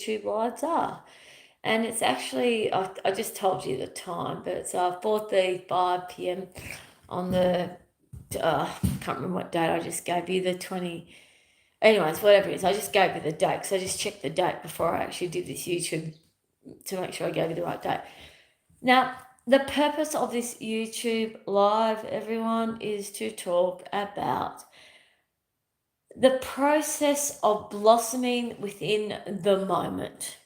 YouTube lives are. And it's actually, I just told you the time, but it's 4:35 p.m. on the, can't remember what date I just gave you, the 20, anyways, whatever it is, I just gave you the date, because I just checked the date before I actually did this YouTube to make sure I gave you the right date. Now, the purpose of this YouTube live, everyone, is to talk about the process of blossoming within the moment.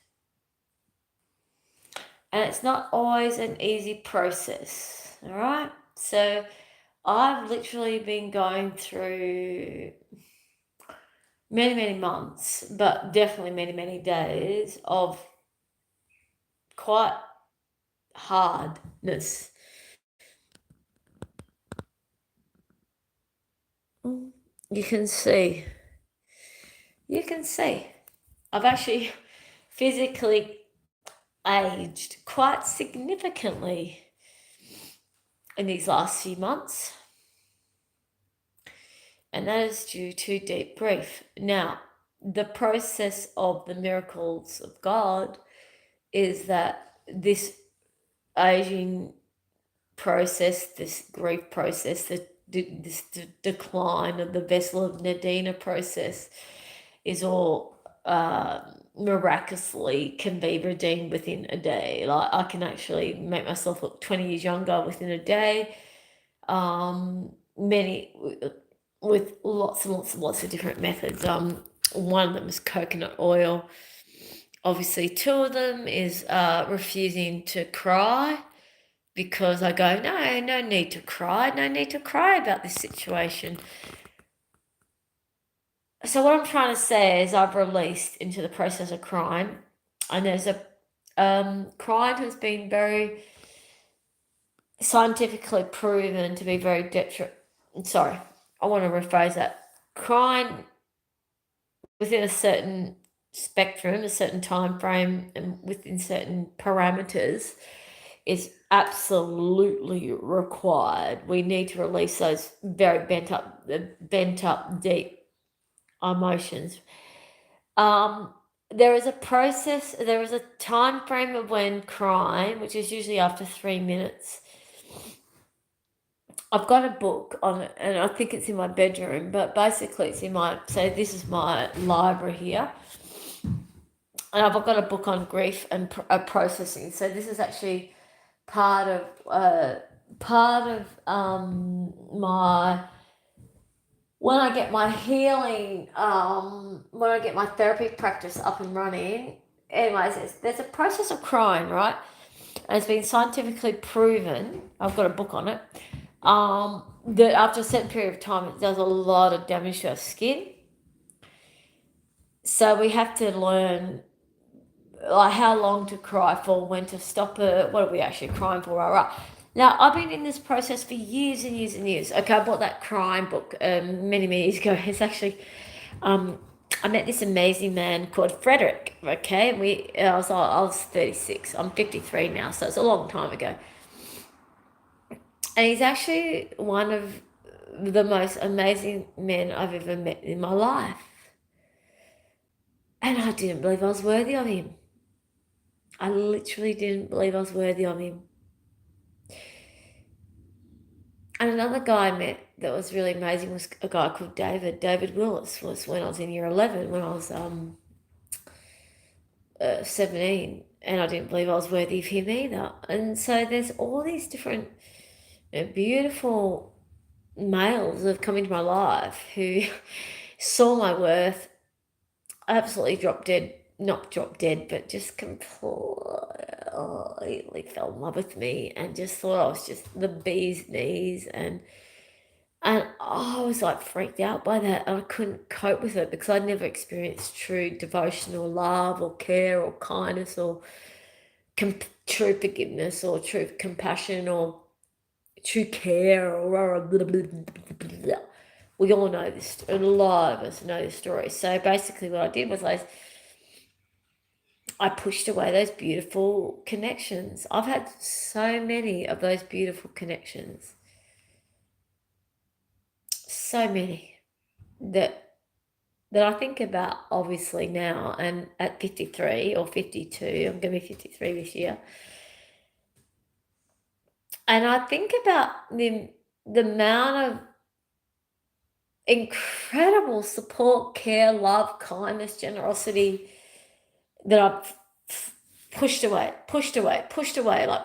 And it's not always an easy process, all right? So I've literally been going through many, many months, but definitely many, many days of quite hardness. You can see, I've actually physically aged quite significantly in these last few months, and that is due to deep grief. Now, the process of the miracles of God is that this aging process, this grief process, this decline of the vessel of Nadina process is all miraculously can be redeemed within a day. Like, I can actually make myself look 20 years younger within a day. Many with lots and lots of different methods. One of them is coconut oil. Obviously, two of them is refusing to cry, because I go, no need to cry, no need to cry about this situation. So what I'm trying to say is I've released into the process of crime, and there's a crime has been very scientifically proven to be very sorry, I want to rephrase that. Crime within a certain spectrum, a certain time frame, and within certain parameters is absolutely required. We need to release those very bent up deep emotions. There is a process, there is a time frame of when crime, which is usually after 3 minutes. I've got a book on it, and I think it's in my bedroom, but basically it's in my, so this is my library here. And I've got a book on grief and processing. So this is actually part of my, when I get my healing, when I get my therapy practice up and running. Anyways, there's a process of crying, right? And it's been scientifically proven. I've got a book on it. That after a certain period of time, it does a lot of damage to our skin. So we have to learn, like, how long to cry for, when to stop it, what are we actually crying for, rah. Now, I've been in this process for years and years and years. Okay, I bought that crime book many years ago. It's actually, I met this amazing man called Frederick, okay? And I was 36. I'm 53 now, so it's a long time ago. And he's actually one of the most amazing men I've ever met in my life. And I didn't believe I was worthy of him. I literally didn't believe I was worthy of him. And another guy I met that was really amazing was a guy called David. David Willis was when I was in year 11, when I was 17, and I didn't believe I was worthy of him either. And so there's all these different beautiful males that have come into my life who saw my worth, absolutely not drop dead, but just completely fell in love with me and just thought I was just the bee's knees. And I was like freaked out by that, and I couldn't cope with it because I'd never experienced true devotion or love or care or kindness or true forgiveness or true compassion or true care or blah, blah, blah, blah, blah. We all know this, a lot of us know this story. So basically what I did was I pushed away those beautiful connections. I've had so many of those beautiful connections. So many that that I think about obviously now, and at 53 or 52, I'm going to be 53 this year. And I think about the amount of incredible support, care, love, kindness, generosity that I've pushed away, like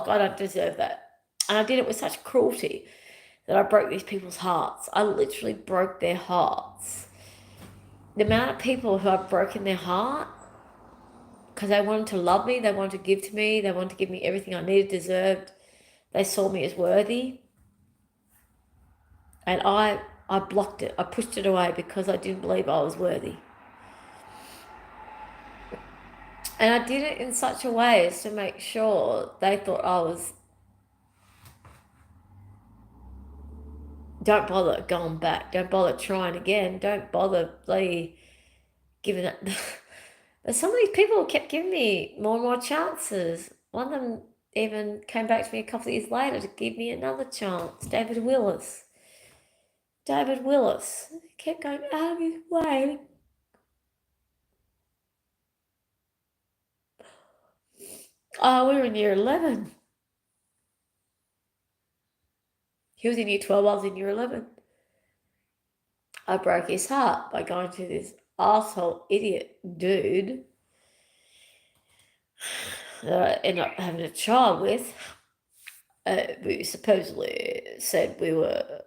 I don't deserve that. And I did it with such cruelty that I broke these people's hearts. I literally broke their hearts. The amount of people who I've broken their heart because they wanted to love me, they wanted to give to me, they wanted to give me everything I needed, deserved. They saw me as worthy. And I blocked it. I pushed it away because I didn't believe I was worthy. And I did it in such a way as to make sure they thought I was, don't bother going back, don't bother trying again, don't bother bloody giving it. But some of these people kept giving me more and more chances. One of them even came back to me a couple of years later to give me another chance. David Willis. He kept going out of his way. Oh, we were in year 11. He was in year 12, I was in year 11. I broke his heart by going to this asshole idiot dude that I ended up having a child with. We supposedly said we were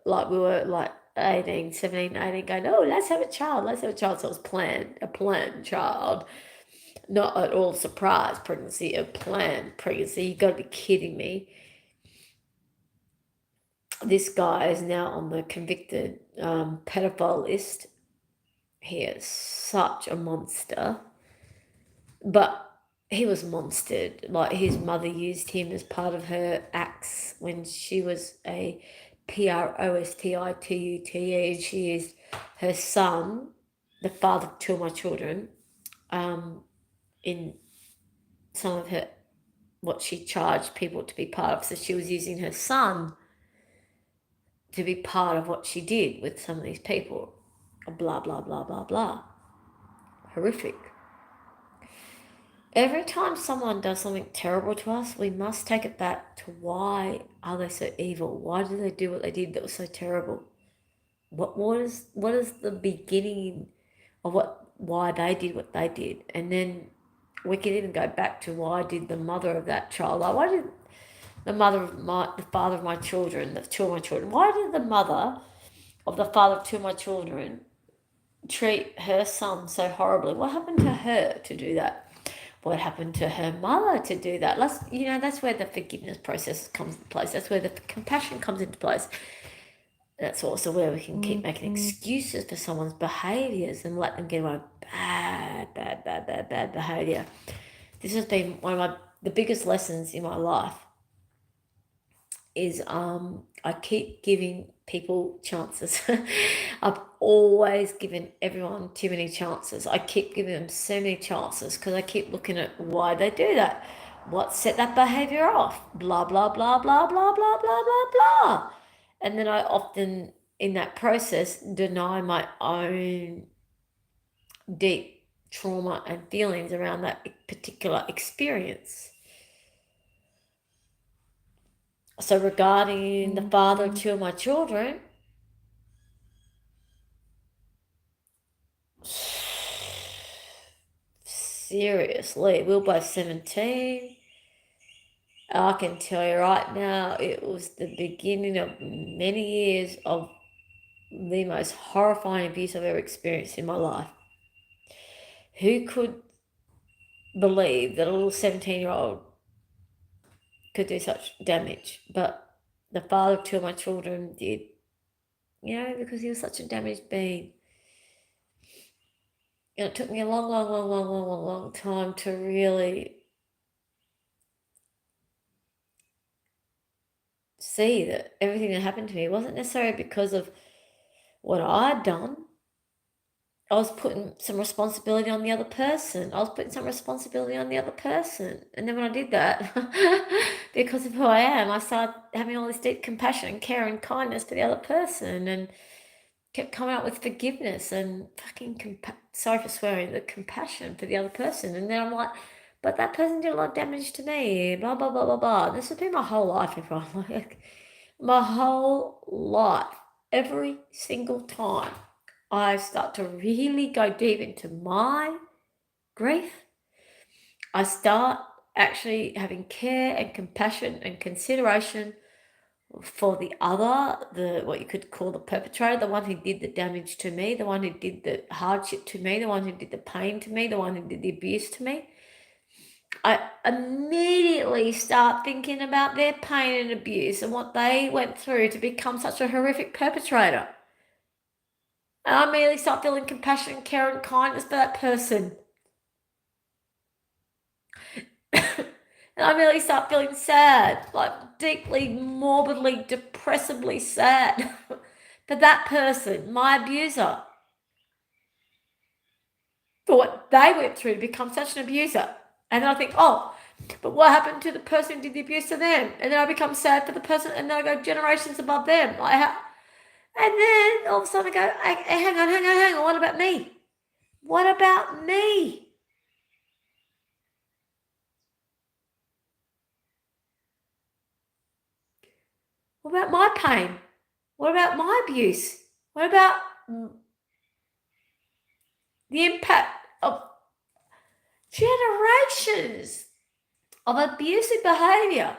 like 18, 17, 18, going, oh, let's have a child. So it was a planned child. Not at all surprise pregnancy, a planned pregnancy. You got to be kidding me. This guy is now on the convicted pedophile list. He is such a monster. But he was monstered. Like, his mother used him as part of her acts when she was a prostitute, and she used her son, the father of two of my children, in some of her, what she charged people to be part of. So she was using her son to be part of what she did with some of these people. Blah, blah, blah, blah, blah. Horrific. Every time someone does something terrible to us, we must take it back to why are they so evil? Why did they do what they did that was so terrible? What is the beginning of why they did what they did? And then we can even go back to why did the mother of that child, like why did the father of my children, the two of my children, why did the mother of the father of two of my children treat her son so horribly? What happened to her to do that? What happened to her mother to do that? That's where the forgiveness process comes into place. That's where the compassion comes into place. That's also where we can keep making excuses for someone's behaviours and let them get away with bad behaviour. This has been one of the biggest lessons in my life. Is I keep giving people chances. I've always given everyone too many chances. I keep giving them so many chances because I keep looking at why they do that. What set that behavior off? Blah, blah, blah, blah, blah, blah, blah, blah, blah. And then I often, in that process, deny my own deep trauma and feelings around that particular experience. So regarding the father of two of my children, seriously, we were both 17. I can tell you right now, it was the beginning of many years of the most horrifying abuse I've ever experienced in my life. Who could believe that a little 17-year-old could do such damage? But the father of two of my children did, because he was such a damaged being. And it took me a long time to really see that everything that happened to me wasn't necessarily because of what I'd done. I was putting some responsibility on the other person. And then when I did that, because of who I am, I started having all this deep compassion and care and kindness for the other person. And kept coming up with forgiveness and fucking sorry for swearing, the compassion for the other person. And then I'm like, but that person did a lot of damage to me, blah, blah, blah, blah, blah. This has been my whole life, everyone. Like, my whole life, every single time I start to really go deep into my grief, I start actually having care and compassion and consideration for the other, the what you could call the perpetrator, the one who did the damage to me, the one who did the hardship to me, the one who did the pain to me, the one who did the abuse to me. I immediately start thinking about their pain and abuse and what they went through to become such a horrific perpetrator. And I immediately start feeling compassion, care, and kindness for that person. And I immediately start feeling sad, like deeply, morbidly, depressively sad for that person, my abuser, for what they went through to become such an abuser. And then I think, oh, but what happened to the person who did the abuse to them? And then I become sad for the person, and then I go generations above them. And then all of a sudden I go, hang on, what about me? What about me? What about my pain? What about my abuse? What about the impact of generations of abusive behavior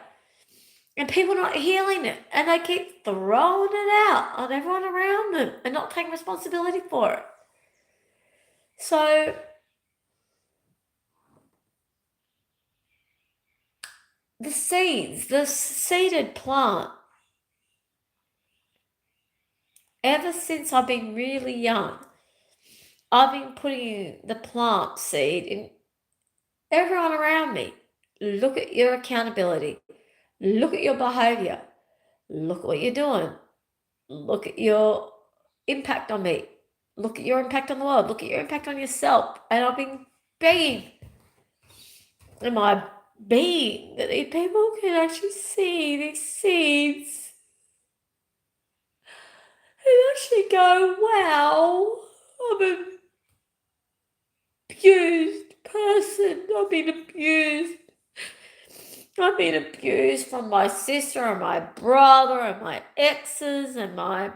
and people not healing it, and they keep throwing it out on everyone around them and not taking responsibility for it? So the seeds, the seeded plant, ever since I've been really young, I've been putting the plant seed in everyone around me. Look at your accountability. Look at your behavior. Look at what you're doing. Look at your impact on me. Look at your impact on the world. Look at your impact on yourself. And I've been begging in my being that these people can actually see these seeds and actually go, wow, I'm an abused person. I've been abused. I've been abused from my sister and my brother and my exes and my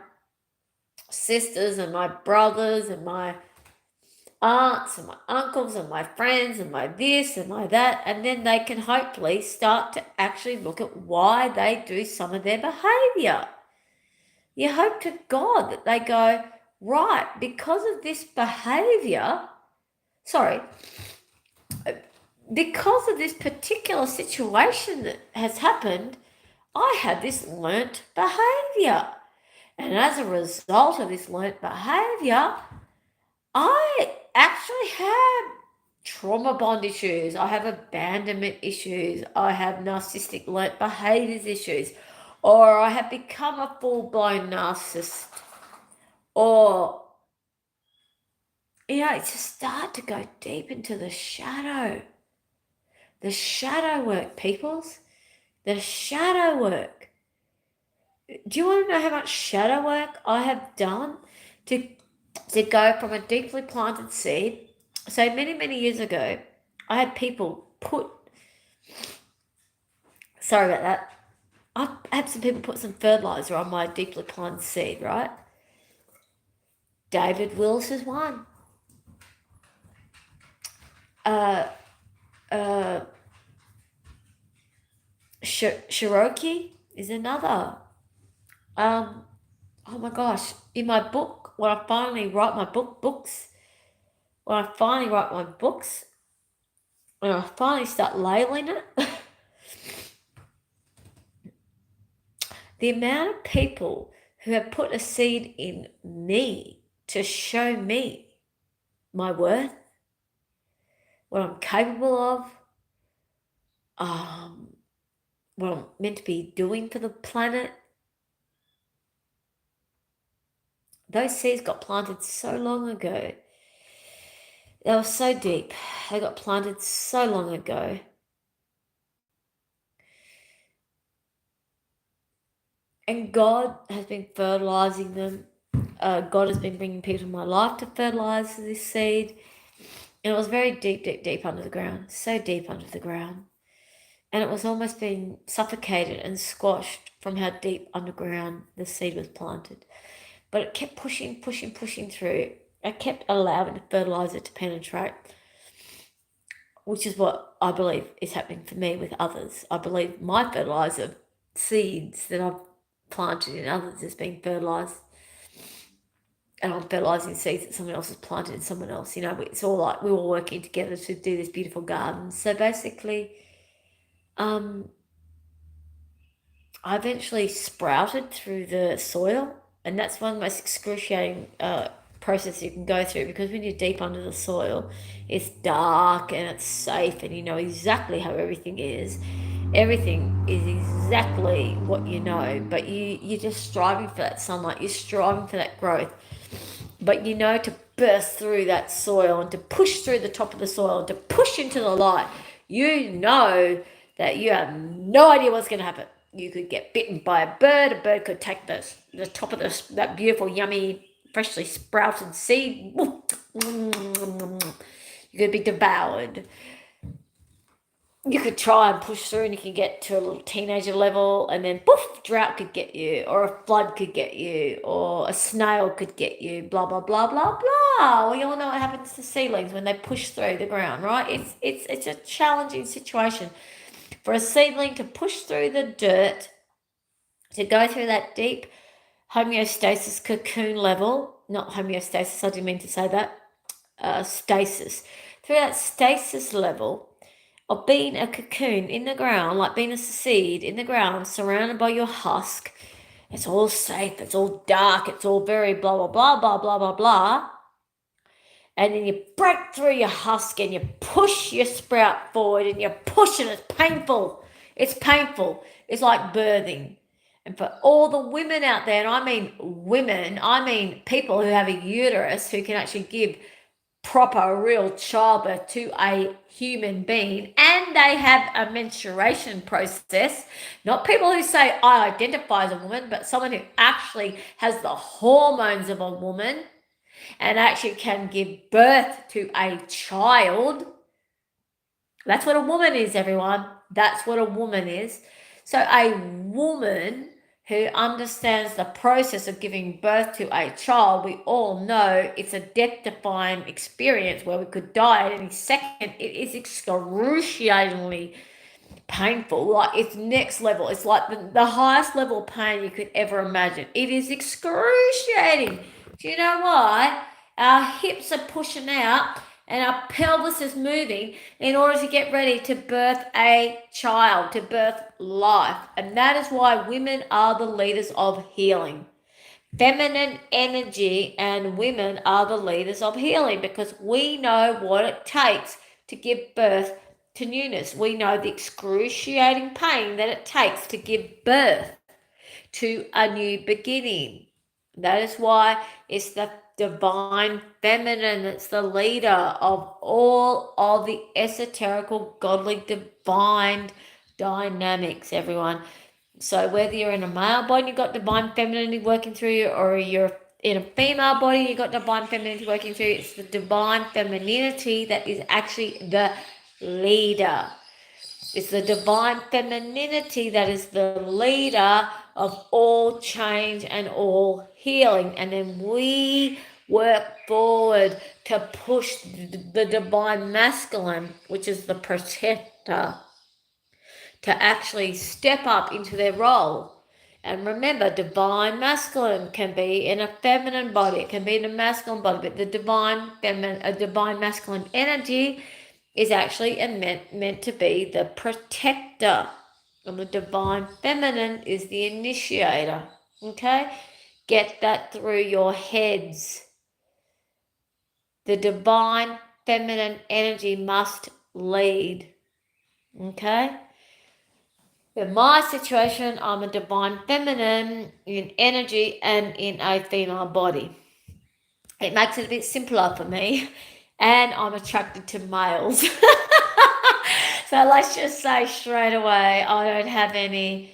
sisters and my brothers and my aunts and my uncles and my friends and my this and my that. And then they can hopefully start to actually look at why they do some of their behavior. You hope to God that they go, right, because of this behavior, because of this particular situation that has happened, I had this learnt behavior. And as a result of this learnt behavior, I actually have trauma bond issues. I have abandonment issues. I have narcissistic learnt behaviors issues. Or I have become a full-blown narcissist. Or, just start to go deep into the shadow. The shadow work, peoples. The shadow work. Do you want to know how much shadow work I have done to go from a deeply planted seed? So many years ago, I had people sorry about that. I had some people put some fertilizer on my deeply planted seed, right? David Willis is one. Cherokee is another. Oh my gosh! In my book, when I finally write my books, when I finally write my books, when I finally start labeling it, the amount of people who have put a seed in me to show me my worth, what I'm capable of, what I'm meant to be doing for the planet. Those seeds got planted so long ago. They were so deep. They got planted so long ago. And God has been fertilizing them God has been bringing people in my life to fertilize this seed. And it was very deep, deep, deep under the ground, so deep under the ground. And it was almost being suffocated and squashed from how deep underground the seed was planted. But it kept pushing, pushing, pushing through. I kept allowing the fertilizer to penetrate, which is what I believe is happening for me with others. I believe my fertilizer seeds that I've planted in others is being fertilized, and I'm fertilizing seeds that someone else has planted in someone else. It's all like we're all working together to do this beautiful garden. So basically, I eventually sprouted through the soil, and that's one of the most excruciating process you can go through, because when you're deep under the soil, it's dark and it's safe, and you know exactly how everything is. Everything is exactly what you know, but you're just striving for that sunlight. You're striving for that growth, but you know to burst through that soil and to push through the top of the soil and to push into the light. You know that you have no idea what's going to happen. You could get bitten by a bird could take the top of that beautiful, yummy, freshly sprouted seed. You could be devoured. You could try and push through and you can get to a little teenager level, and then poof, drought could get you, or a flood could get you, or a snail could get you, blah, blah, blah, blah, blah. We all know what happens to seedlings when they push through the ground, right? It's a challenging situation for a seedling to push through the dirt, to go through that deep homeostasis cocoon level. Not homeostasis, I didn't mean to say that. Stasis. Through that stasis level of being a cocoon in the ground, like being a seed in the ground, surrounded by your husk. It's all safe, it's all dark, it's all very blah, blah, blah, blah, blah, blah, blah. And then you break through your husk and you push your sprout forward and you push and it's painful. It's painful. It's like birthing. And for all the women out there, and I mean women, I mean people who have a uterus who can actually give proper, real childbirth to a human being, and they have a menstruation process. Not people who say, I identify as a woman, but someone who actually has the hormones of a woman and actually can give birth to a child. That's what a woman is, everyone. That's what a woman is. So a woman who understands the process of giving birth to a child, we all know it's a death-defying experience where we could die at any second. It is excruciatingly painful. Like, it's next level. It's like the highest level of pain you could ever imagine. It is excruciating. Do you know why? Our hips are pushing out and our pelvis is moving in order to get ready to birth a child, to birth life. And that is why women are the leaders of healing. Feminine energy and women are the leaders of healing, because we know what it takes to give birth to newness. We know the excruciating pain that it takes to give birth to a new beginning. That is why it's the divine feminine that's the leader of all of the esoterical, godly, divine dynamics, everyone. So whether you're in a male body, you've got divine femininity working through you, or you're in a female body, you've got divine femininity working through you. It's the divine femininity that is actually the leader. It's the divine femininity that is the leader of all change and all healing. And then we work forward to push the divine masculine, which is the protector, to actually step up into their role. And remember, divine masculine can be in a feminine body, it can be in a masculine body, but the divine masculine energy is actually meant to be the protector, and the divine feminine is the initiator. Okay, get that through your heads. The divine feminine energy must lead. Okay. In my situation, I'm a divine feminine in energy and in a female body. It makes it a bit simpler for me, and I'm attracted to males. So let's just say straight away, I don't have any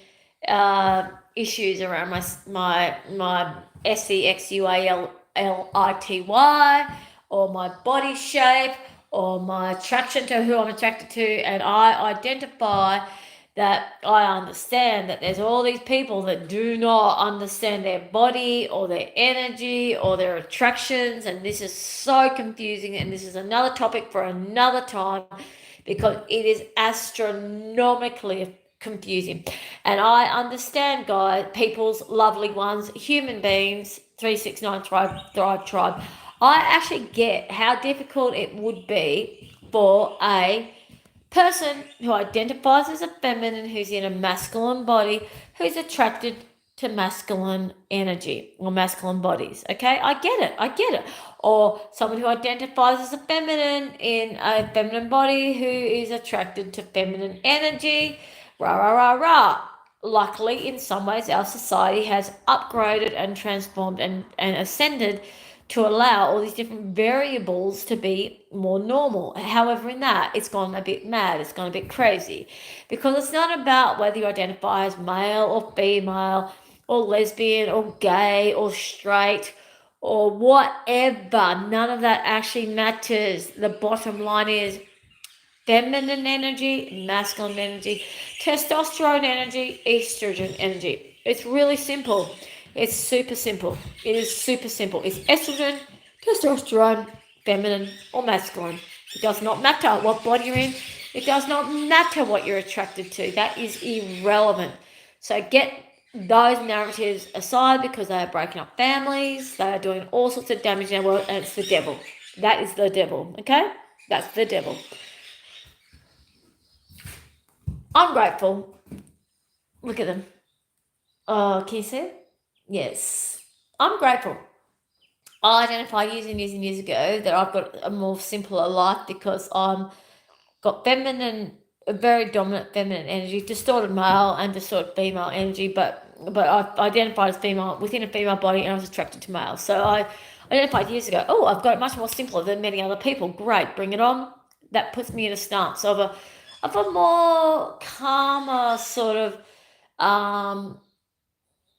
issues around my sexuality, or my body shape, or my attraction to who I'm attracted to, and I identify that I understand that there's all these people that do not understand their body or their energy or their attractions, and this is so confusing, and this is another topic for another time because it is astronomically confusing. And I understand, guys, people's lovely ones, human beings, 369 Thrive Tribe. I actually get how difficult it would be for a person who identifies as a feminine, who's in a masculine body, who's attracted to masculine energy or masculine bodies. Okay, I get it. Or someone who identifies as a feminine in a feminine body who is attracted to feminine energy. Rah, rah, rah, rah. Luckily, in some ways, our society has upgraded and transformed and ascended to allow all these different variables to be more normal. However, in that, it's gone a bit mad, it's gone a bit crazy. Because it's not about whether you identify as male or female, or lesbian, or gay, or straight, or whatever. None of that actually matters. The bottom line is feminine energy, masculine energy, testosterone energy, estrogen energy. It's really simple. It's super simple. It is super simple. It's estrogen, testosterone, feminine or masculine. It does not matter what body you're in. It does not matter what you're attracted to. That is irrelevant. So get those narratives aside because they are breaking up families. They are doing all sorts of damage in our world, and it's the devil. That is the devil, okay? That's the devil. I'm grateful. Look at them. Oh, can you see it? Yes. I'm grateful. I identified years and years and years ago that I've got a more simpler life because I'm got feminine, a very dominant feminine energy, distorted male and distorted female energy, but I identified as female within a female body, and I was attracted to male. So I identified years ago. Oh, I've got it much more simpler than many other people. Great, bring it on. That puts me in a stance of a more calmer sort of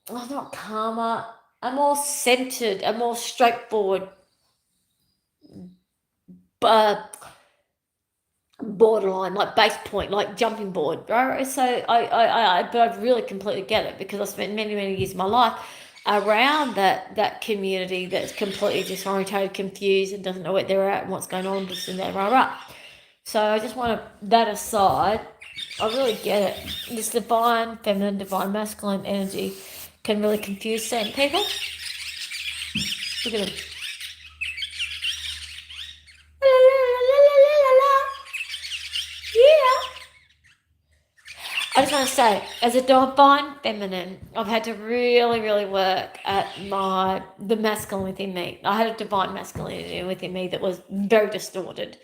well, not calmer, a more centered, a more straightforward, but borderline, like base point, like jumping board. Right? So but I really completely get it because I spent many, many years of my life around that community that's completely disorientated, confused, and doesn't know where they're at and what's going on, just in there, rah. So I just want to that aside. I really get it. This divine feminine, divine masculine energy can really confuse certain people. Look at them. Yeah. I just want to say, as a divine feminine, I've had to really, really work at the masculine within me. I had a divine masculinity within me that was very distorted.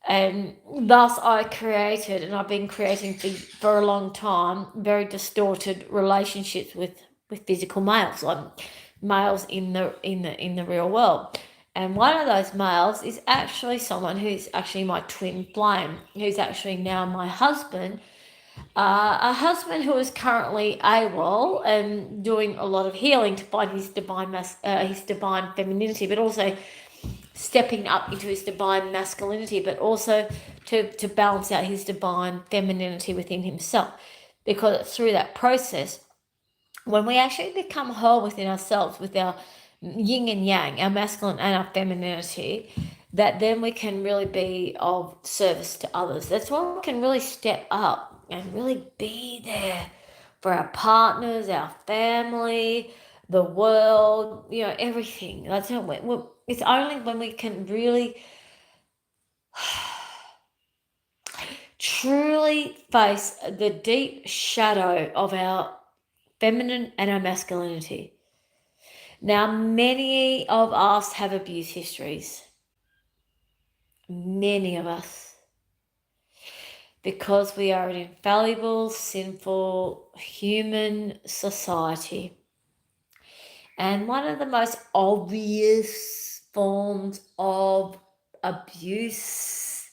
And thus I created, and I've been creating for a long time, very distorted relationships with physical males, like males in the real world. And one of those males is actually someone who's actually my twin flame, who's actually now my husband. A husband who is currently AWOL and doing a lot of healing to find his his divine femininity, but also stepping up into his divine masculinity, but also to balance out his divine femininity within himself. Because it's through that process, when we actually become whole within ourselves, with our yin and yang, our masculine and our femininity, that then we can really be of service to others. That's when we can really step up and really be there for our partners, our family, the world, everything. That's how it's only when we can really truly face the deep shadow of our feminine and our masculinity. Now, many of us have abuse histories. Many of us. Because we are an infallible, sinful, human society. And one of the most obvious forms of abuse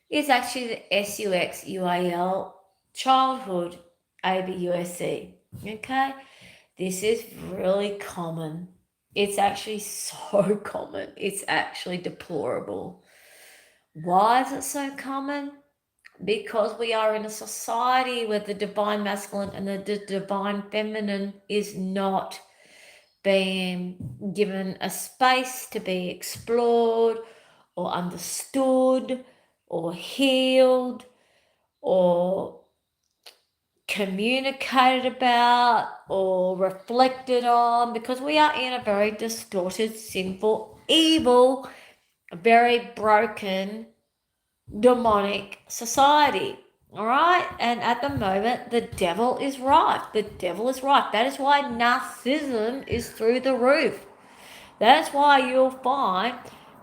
is actually the SUXUAL childhood ABUSC. Okay? This is really common. It's actually so common. It's actually deplorable. Why is it so common? Because we are in a society where the divine masculine and the divine feminine is not being given a space to be explored or understood or healed or communicated about or reflected on, because we are in a very distorted, sinful, evil, very broken, demonic society. All right. And at the moment, the devil is rife. The devil is rife. That is why narcissism is through the roof. That's why you'll find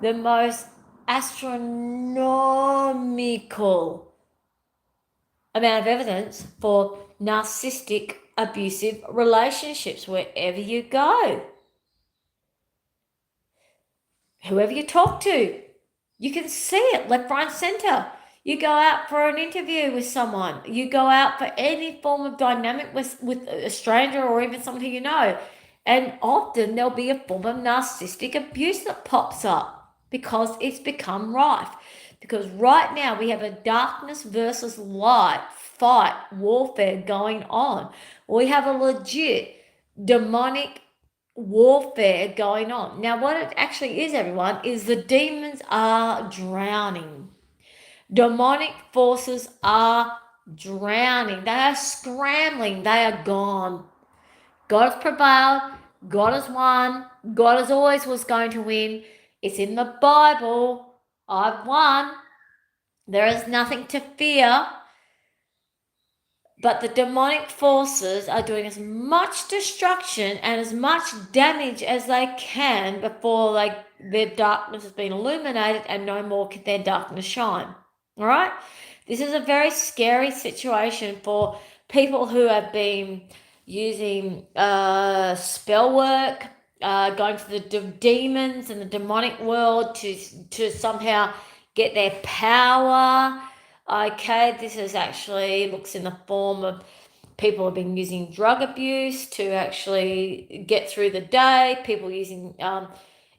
the most astronomical amount of evidence for narcissistic abusive relationships wherever you go. Whoever you talk to, you can see it left, right, center. You go out for an interview with someone, you go out for any form of dynamic with a stranger or even someone who you know, and often there'll be a form of narcissistic abuse that pops up because it's become rife. Because right now we have a darkness versus light fight, warfare going on. We have a legit demonic warfare going on. Now, what it actually is, everyone, is the demons are drowning. Demonic forces are drowning. They are scrambling. They are gone. God has prevailed. God has won. God as always was going to win. It's in the Bible. I've won. There is nothing to fear. But the demonic forces are doing as much destruction and as much damage as they can before their darkness has been illuminated and no more can their darkness shine. All right? This is a very scary situation for people who have been using spell work, going to the demons and the demonic world to somehow get their power. Okay, this is actually looks in the form of people have been using drug abuse to actually get through the day, people using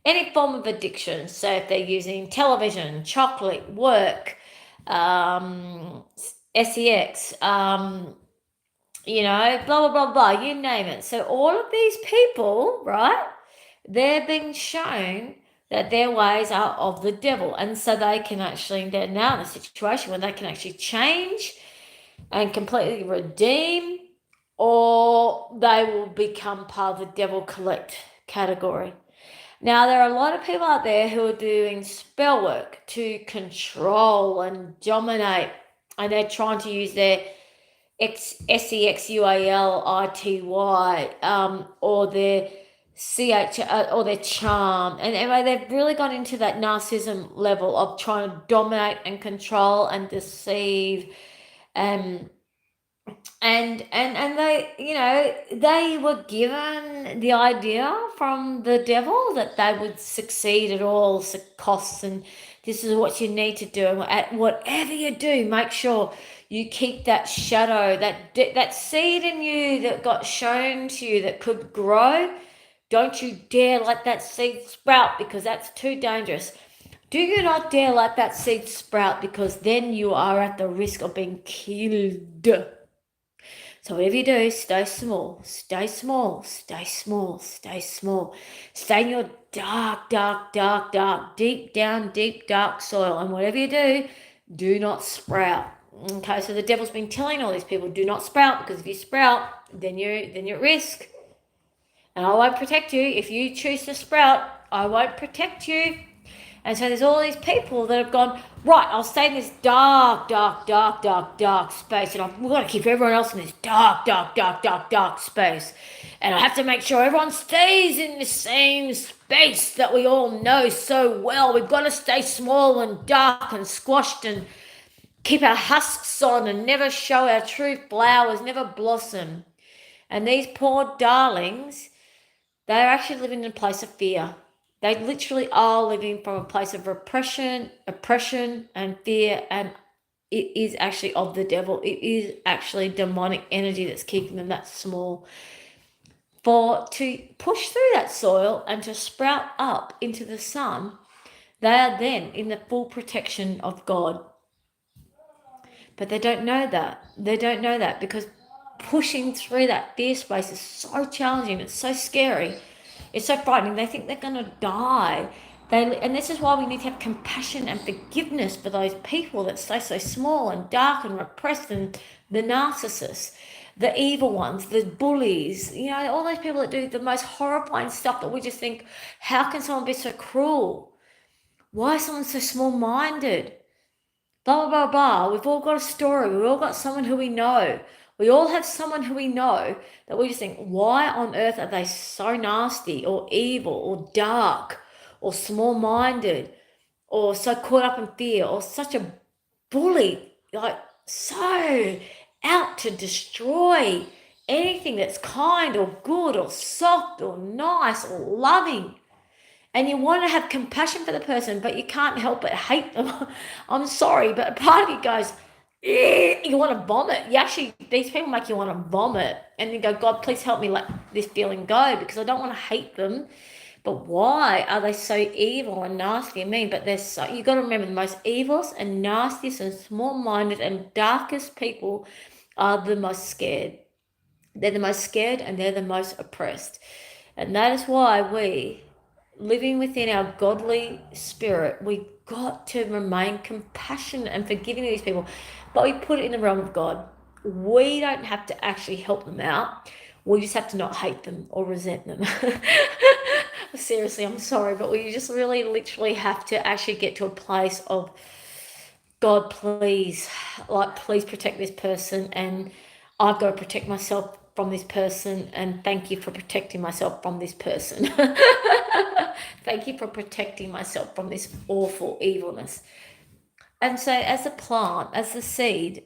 any form of addiction. So if they're using television, chocolate, work, sex, blah, blah, blah, blah, you name it. So all of these people, right, they're being shown that their ways are of the devil. And so they can actually, they're now in a situation where they can actually change and completely redeem, or they will become part of the devil collect category. Now, there are a lot of people out there who are doing spell work to control and dominate, and they're trying to use their SEXUALITY, or their CH, or their charm, and anyway, they've really gone into that narcissism level of trying to dominate and control and deceive, and they, they were given the idea from the devil that they would succeed at all costs, and this is what you need to do, and at whatever you do, make sure you keep that shadow, that seed in you that got shown to you that could grow. Don't you dare let that seed sprout, because that's too dangerous. Do you not dare let that seed sprout, because then you are at the risk of being killed. So whatever you do, stay small, stay small, stay small, stay small. Stay in your dark, dark, dark, dark, deep down, deep, dark soil. And whatever you do not sprout. Okay, so the devil's been telling all these people, do not sprout, because if you sprout, then you're at risk. And I won't protect you. If you choose to sprout, I won't protect you. And so there's all these people that have gone, right, I'll stay in this dark, dark, dark, dark, dark space. And we've got to keep everyone else in this dark, dark, dark, dark, dark space. And I have to make sure everyone stays in the same space that we all know so well. We've got to stay small and dark and squashed and keep our husks on and never show our true flowers, never blossom. And these poor darlings, they're actually living in a place of fear. They literally are living from a place of repression, oppression, and fear, and it is actually of the devil. It is actually demonic energy that's keeping them that small. to push through that soil and to sprout up into the sun, they are then in the full protection of God. But they don't know that. They don't know that because pushing through that fear space is so challenging. It's so scary. It's so frightening. They think they're going to die. And this is why we need to have compassion and forgiveness for those people that stay so small and dark and repressed, and the narcissists, the evil ones, the bullies, all those people that do the most horrifying stuff that we just think, how can someone be so cruel? Why is someone so small-minded? Blah, blah, blah, blah. We've all got a story. We've all got someone who we know. We all have someone who we know that we just think, why on earth are they so nasty or evil or dark or small-minded or so caught up in fear or such a bully, like so out to destroy anything that's kind or good or soft or nice or loving. And you want to have compassion for the person, but you can't help but hate them. I'm sorry, but a part of you goes, you want to vomit. These people make you want to vomit. And you go, God, please help me let this feeling go, because I don't want to hate them. But why are they so evil and nasty and mean? But you got to remember, the most evilest and nastiest and small-minded and darkest people are the most scared. They're the most scared and they're the most oppressed. And that is why we, living within our godly spirit, we got to remain compassionate and forgiving these people, but we put it in the realm of God. We don't have to actually help them out. We just have to not hate them or resent them. Seriously, I'm sorry, but we just really literally have to actually get to a place of, God, please protect this person, and I've got to protect myself from this person, and thank you for protecting myself from this person. Thank you for protecting myself from this awful evilness. And so as a plant, as the seed,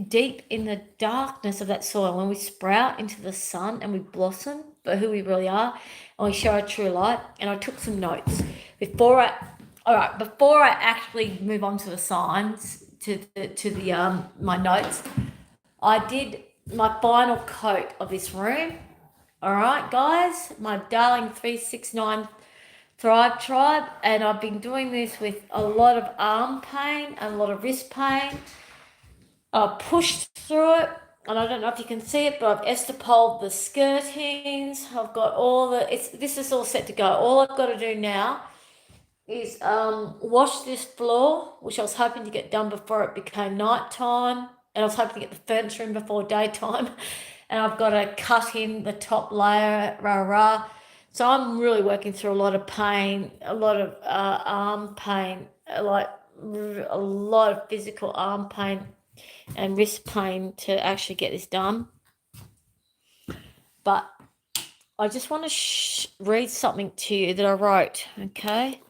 deep in the darkness of that soil, when we sprout into the sun and we blossom for who we really are, and we show our true light. And I took some notes before I actually move on to the signs, to my notes. I did my final coat of this room. All right, guys, my darling 369 Thrive Tribe, and I've been doing this with a lot of arm pain and a lot of wrist pain. I pushed through it, and I don't know if you can see it, but I've estopoled the skirtings. I've got this is all set to go. All I've got to do now is wash this floor, which I was hoping to get done before it became nighttime, and I was hoping to get the furniture in before daytime. And I've got to cut in the top layer, So I'm really working through a lot of pain, a lot of arm pain, like a lot of physical arm pain and wrist pain to actually get this done. But I just want to read something to you that I wrote, okay?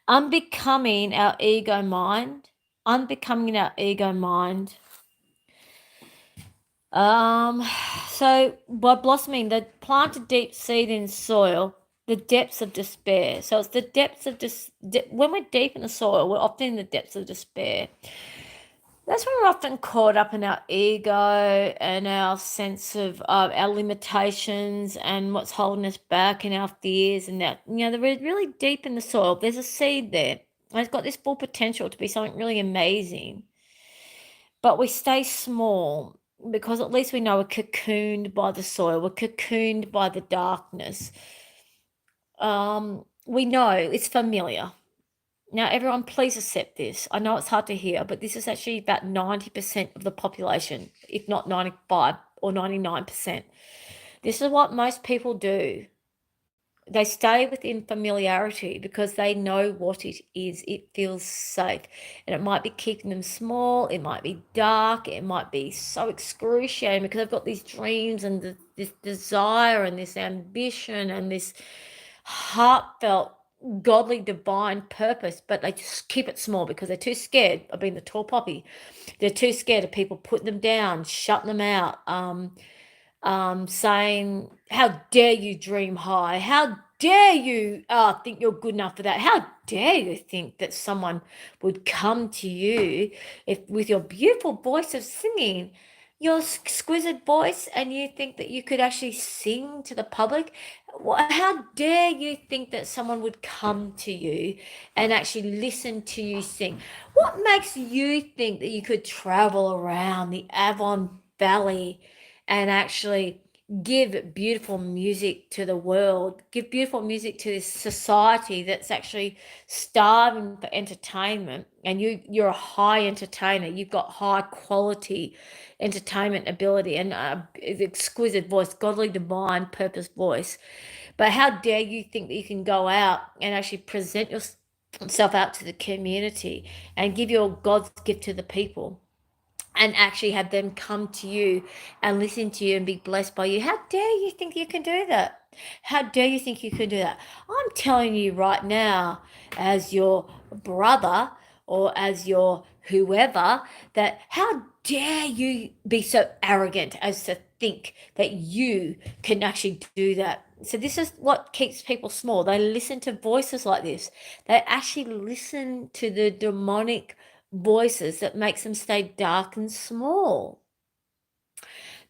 Unbecoming our ego mind. So by blossoming, they plant a deep seed in soil, the depths of despair. So it's the depths of when we're deep in the soil, we're often in the depths of despair. That's when we're often caught up in our ego and our sense of our limitations and what's holding us back and our fears, and that, they're really deep in the soil. There's a seed there. And it's got this full potential to be something really amazing. But we stay small because at least we know we're cocooned by the soil. We're cocooned by the darkness. We know it's familiar. Now, everyone, please accept this. I know it's hard to hear, but this is actually about 90% of the population, if not 95 or 99%. This is what most people do. They stay within familiarity because they know what it is. It feels safe. And it might be keeping them small. It might be dark. It might be so excruciating because they've got these dreams and this desire and this ambition and this heartfelt, godly, divine purpose, but they just keep it small because they're too scared of being the tall poppy. They're too scared of people putting them down, shutting them out, saying, how dare you dream high? How dare you think you're good enough for that? How dare you think that someone would come to you with your beautiful voice of singing your exquisite voice and you think that you could actually sing to the public? How dare you think that someone would come to you and actually listen to you sing? What makes you think that you could travel around the Avon Valley and actually give beautiful music to the world, give beautiful music to this society that's actually starving for entertainment, and you're a high entertainer, you've got high quality entertainment ability and exquisite voice, godly, divine, purpose voice. But how dare you think that you can go out and actually present yourself out to the community and give your God's gift to the people? And actually have them come to you and listen to you and be blessed by you. How dare you think you can do that? How dare you think you can do that? I'm telling you right now, as your brother or as your whoever, that how dare you be so arrogant as to think that you can actually do that. So this is what keeps people small. They listen to voices like this. They actually listen to the demonic voices that makes them stay dark and small.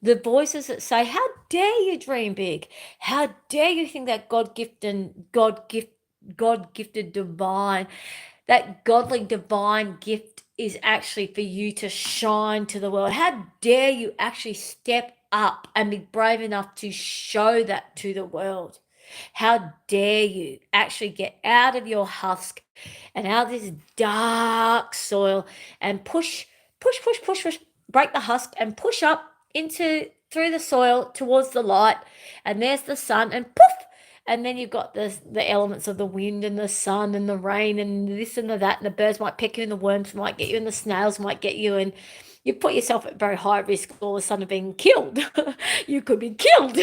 The voices that say, "How dare you dream big? How dare you think that God gifted divine, that godly divine gift is actually for you to shine to the world? How dare you actually step up and be brave enough to show that to the world? How dare you actually get out of your husk and out of this dark soil and push, break the husk and push up into through the soil towards the light, and there's the sun, and poof, and then you've got the elements of the wind and the sun and the rain and this and the that, and the birds might peck you and the worms might get you and the snails might get you, and you put yourself at very high risk all of a sudden of being killed. You could be killed.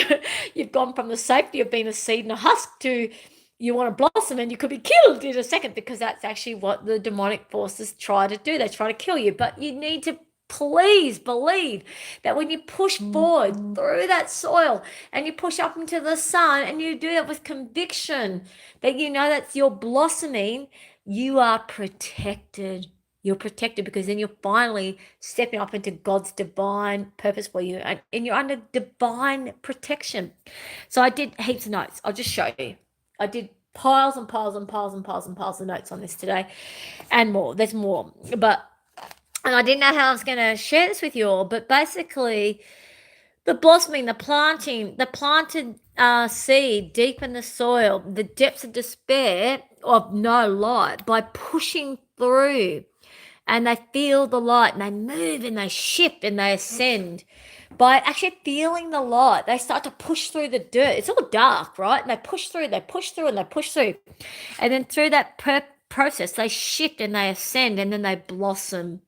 You've gone from the safety of being a seed and a husk to you want to blossom, and you could be killed in a second, because that's actually what the demonic forces try to do. They try to kill you, but you need to please believe that when you push forward through that soil and you push up into the sun and you do that with conviction, that you know that's your blossoming, you are protected. You're protected, because then you're finally stepping up into God's divine purpose for you, and you're under divine protection. So I did heaps of notes. I'll just show you. I did piles and piles and piles and piles and piles of notes on this today, and more. There's more, and I didn't know how I was going to share this with you all, but basically, the blossoming, the planting, the planted seed deep in the soil, the depths of despair of no light, by pushing through, and they feel the light, and they move and they shift and they ascend. By actually feeling the light, they start to push through the dirt. It's all dark, right? And they push through, and they push through, and they push through. And then through that process, they shift and they ascend, and then they blossom.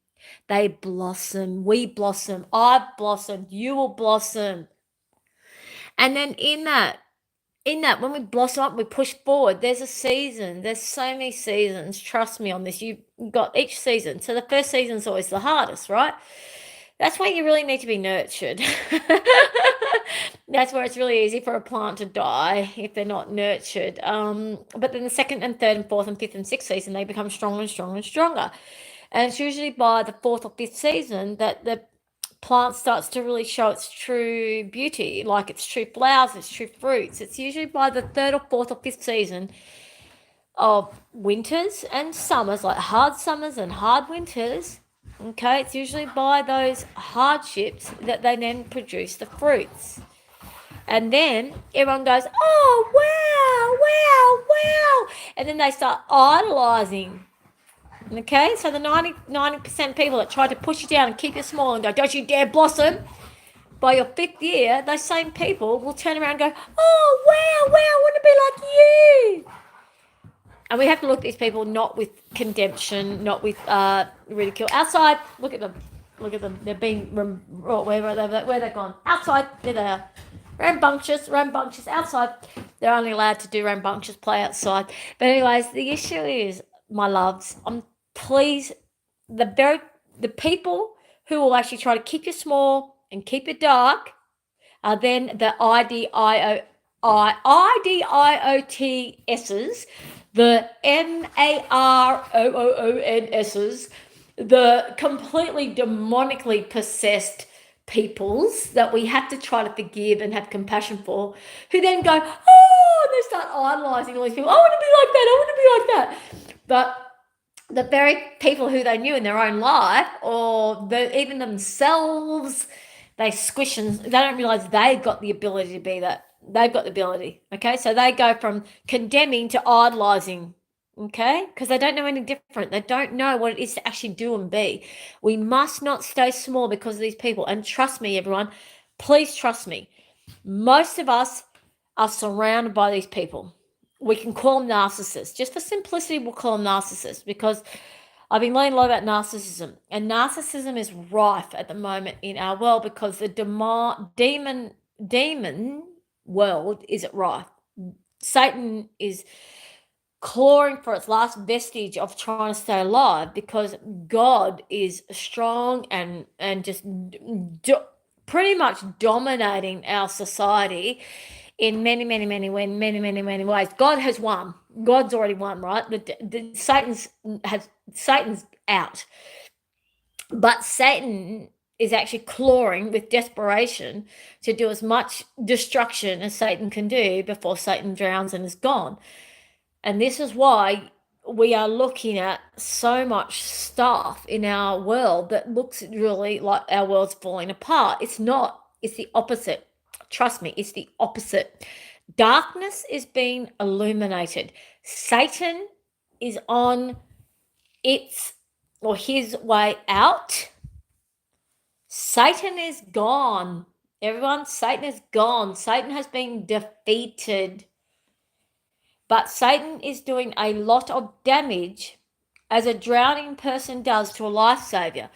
They blossom. We blossom. I've blossomed. You will blossom. And then in that, when we blossom up, we push forward. There's a season. There's so many seasons. Trust me on this. You've got each season. So the first season's always the hardest, right? That's why you really need to be nurtured. That's where it's really easy for a plant to die if they're not nurtured. But then the second and third and fourth and fifth and sixth season, they become stronger and stronger and stronger. And it's usually by the fourth or fifth season that the plant starts to really show its true beauty, like its true flowers, its true fruits. It's usually by the third or fourth or fifth season of winters and summers, like hard summers and hard winters. Okay, it's usually by those hardships that they then produce the fruits. And then everyone goes, "Oh, wow, wow, wow." And then they start idolizing. Okay, so the 90% people that try to push you down and keep you small and go, "Don't you dare blossom," by your fifth year, those same people will turn around and go, "Oh, wow, I want to be like you." And we have to look at these people not with condemnation, not with ridicule. Outside, look at them. They're being, where they've gone. Outside, there they are. Rambunctious, outside. They're only allowed to do rambunctious play outside. But anyways, the issue is, my loves, please, the people who will actually try to keep you small and keep it dark are then the IDIOTSs, the MAROOONSs, the completely demonically possessed peoples that we have to try to forgive and have compassion for, who then go, oh, and they start idolizing all these people. I want to be like that. I want to be like that. But the very people who they knew in their own life, or even themselves, they squish and they don't realize they've got the ability to be that. They've got the ability. Okay, so they go from condemning to idolizing. Okay, because they don't know any different. They don't know what it is to actually do and be. We must not stay small because of these people. And trust me, everyone, please trust me. Most of us are surrounded by these people. We can call them narcissists. Just for simplicity, we'll call them narcissists, because I've been learning a lot about narcissism. And narcissism is rife at the moment in our world because the demon world is at rife. Satan is clawing for its last vestige of trying to stay alive, because God is strong and just pretty much dominating our society in many ways. God has won. God's already won, right? Satan's out, but Satan is actually clawing with desperation to do as much destruction as Satan can do before Satan drowns and is gone. And this is why we are looking at so much stuff in our world that looks really like our world's falling apart. It's not. It's the opposite. Trust me, it's the opposite. Darkness is being illuminated. Satan is on his way out. Satan is gone. Everyone, Satan is gone. Satan has been defeated. But Satan is doing a lot of damage, as a drowning person does to a lifesaver.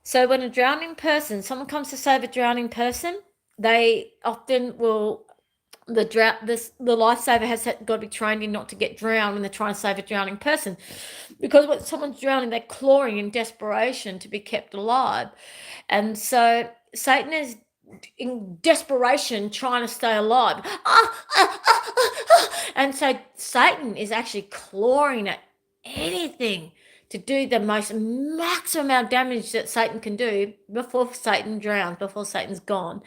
So when a drowning person, someone comes to save a drowning person, they often will, the lifesaver has got to be trained in not to get drowned when they're trying to save a drowning person. Because when someone's drowning, they're clawing in desperation to be kept alive. And so Satan is in desperation trying to stay alive. And so Satan is actually clawing at anything to do the most maximum amount of damage that Satan can do before Satan drowns, before Satan's gone.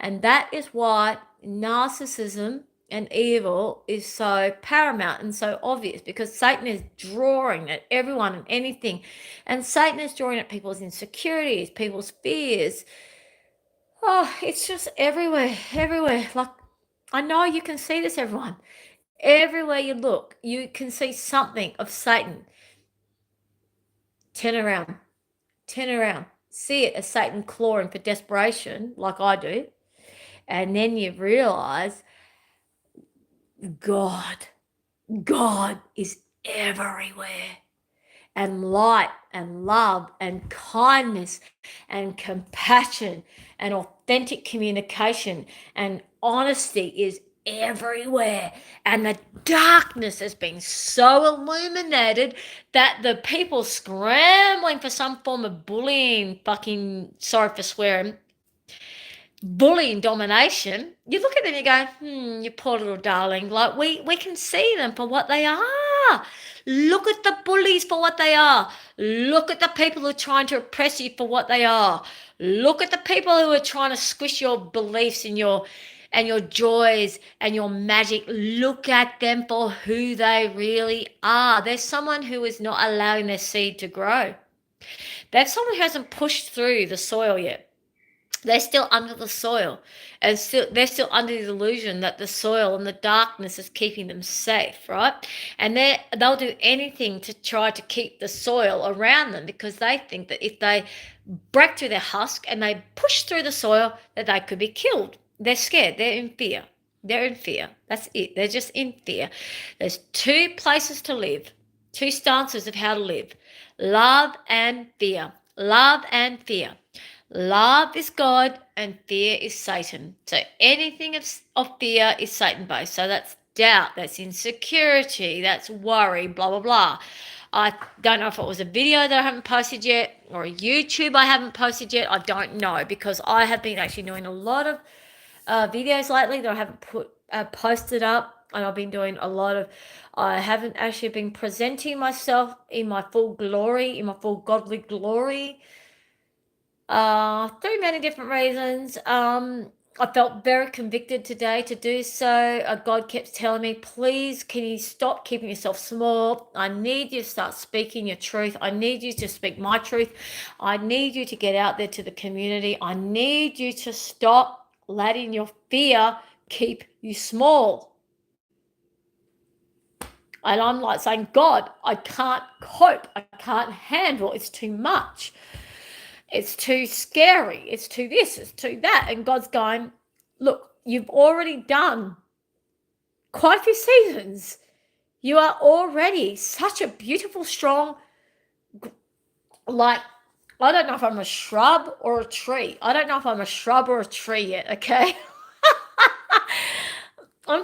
And that is why narcissism and evil is so paramount and so obvious, because Satan is drawing at everyone and anything. And Satan is drawing at people's insecurities, people's fears. Oh, it's just everywhere. Like, I know you can see this, everyone. Everywhere you look, you can see something of Satan. Turn around. See it as Satan clawing for desperation, like I do. And then you realize God is everywhere. And light and love and kindness and compassion and authentic communication and honesty is everywhere. And the darkness has been so illuminated that the people scrambling for some form of bullying, sorry for swearing, bullying domination, you look at them and you go, you poor little darling. Like, we can see them for what they are. Look at the bullies for what they are. Look at the people who are trying to oppress you for what they are. Look at the people who are trying to squish your beliefs and your joys and your magic. Look at them for who they really are. There's someone who is not allowing their seed to grow. There's someone who hasn't pushed through the soil yet. They're still under the soil, and they're still under the illusion that the soil and the darkness is keeping them safe, right? And they'll do anything to try to keep the soil around them, because they think that if they break through their husk and they push through the soil, that they could be killed. They're scared. They're in fear. That's it. They're just in fear. There's two places to live, two stances of how to live: love and fear. Love and fear. Love is God and fear is Satan. So anything of fear is Satan based. So that's doubt, that's insecurity, that's worry, blah, blah, blah. I don't know if it was a video that I haven't posted yet or a YouTube I haven't posted yet. I don't know, because I have been actually doing a lot of videos lately that I haven't posted up, and I've been doing a lot of, I haven't actually been presenting myself in my full glory, in my full godly glory. Through many different reasons. I felt very convicted today to do so. God kept telling me, please, can you stop keeping yourself small? I need you to start speaking your truth. I need you to speak my truth. I need you to get out there to the community. I need you to stop letting your fear keep you small. And I'm like saying, God, I can't cope. I can't handle. It's too much. It's too scary. It's too this. It's too that. And God's going, look, you've already done quite a few seasons. You are already such a beautiful, strong, like, I don't know if I'm a shrub or a tree. I don't know if I'm a shrub or a tree yet, okay? All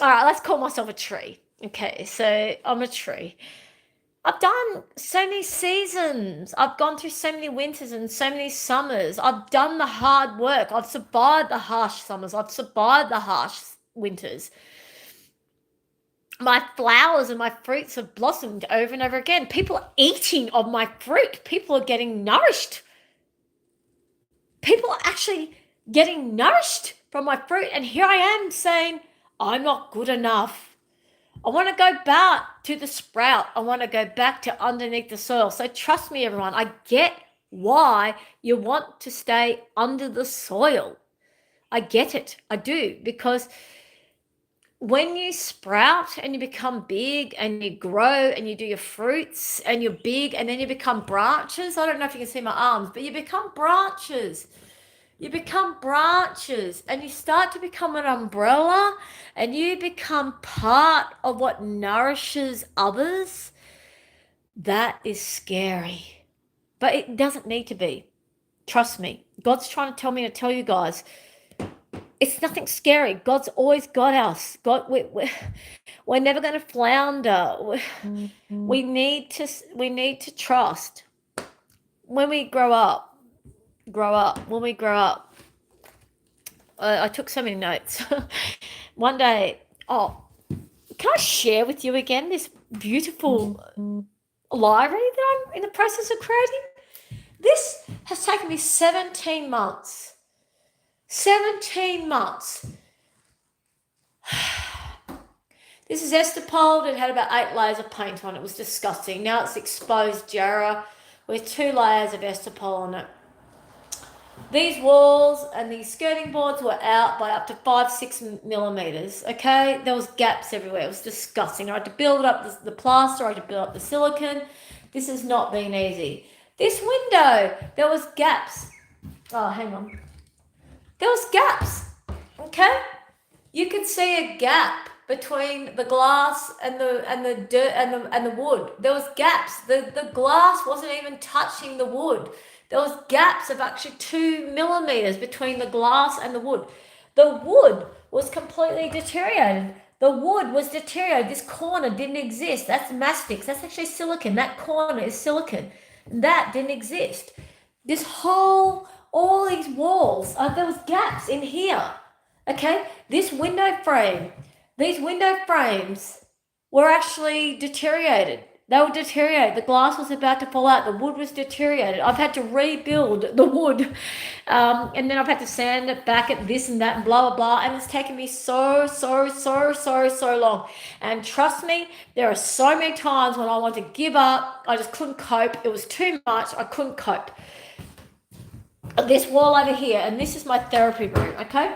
right, let's call myself a tree. Okay, so I'm a tree. I've done so many seasons. I've gone through so many winters and so many summers. I've done the hard work. I've survived the harsh summers. I've survived the harsh winters. My flowers and my fruits have blossomed over and over again. People are eating of my fruit. People are getting nourished. People are actually getting nourished from my fruit. And here I am saying, I'm not good enough. I want to go back to the sprout. I want to go back to underneath the soil. So trust me, everyone, I get why you want to stay under the soil. I get it. I do. Because when you sprout and you become big and you grow and you do your fruits and you're big and then you become branches. I don't know if you can see my arms, but you become branches. You become branches and you start to become an umbrella and you become part of what nourishes others. That is scary, but it doesn't need to be. Trust me. God's trying to tell me to tell you guys, it's nothing scary. God's always got us. We're never going to flounder. We need to trust. When we grow up, when we grow up, I took so many notes. One day, can I share with you again this beautiful library that I'm in the process of creating? This has taken me 17 months. 17 months. This is Estopoled. It had about 8 layers of paint on it. It was disgusting. Now it's exposed Jarrah with 2 layers of Estopol on it. These walls and these skirting boards were out by up to 5-6 millimeters. Okay, there was gaps everywhere. It was disgusting. I had to build up the plaster. I had to build up the silicone. This has not been easy. This window, there was gaps. Oh, hang on. There was gaps. Okay, you could see a gap between the glass and the dirt and the wood. There was gaps. The glass wasn't even touching the wood. There was gaps of actually 2 millimeters between the glass and the wood. The wood was completely deteriorated. The wood was deteriorated. This corner didn't exist. That's mastics. That's actually silicon. That corner is silicon. That didn't exist. This whole, all these walls, there was gaps in here. Okay, this window frame, these window frames were actually deteriorated. They were deteriorated. The glass was about to fall out. The wood was deteriorated. I've had to rebuild the wood. And then I've had to sand it back at this and that and blah, blah, blah. And it's taken me so long. And trust me, there are so many times when I want to give up. I just couldn't cope. It was too much. I couldn't cope. This wall over here, and this is my therapy room, okay?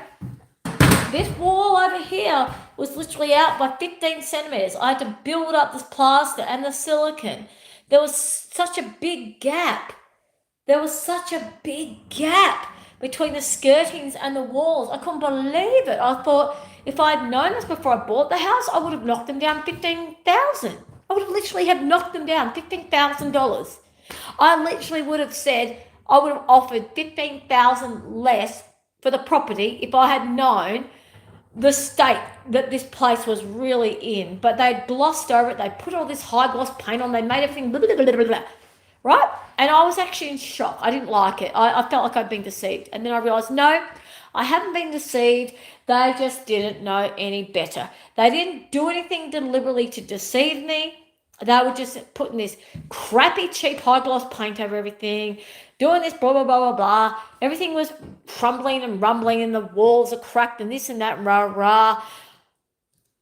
This wall over here was literally out by 15 centimeters. I had to build up this plaster and the silicone. There was such a big gap. There was such a big gap between the skirtings and the walls. I couldn't believe it. I thought if I'd known this before I bought the house, I would have knocked them down $15,000. I would have literally have knocked them down $15,000. I literally would have said, I would have offered $15,000 less for the property if I had known the state that this place was really in. But they'd glossed over it. They put all this high gloss paint on. They made everything blah, blah, blah, blah, blah, right? And I was actually in shock. I didn't like it. I felt like I'd been deceived. And then I realized, no, I haven't been deceived. They just didn't know any better. They didn't do anything deliberately to deceive me. They were just putting this crappy, cheap, high gloss paint over everything, doing this, blah, blah, blah, blah, blah. Everything was crumbling and rumbling, and the walls are cracked, and this and that, rah, rah.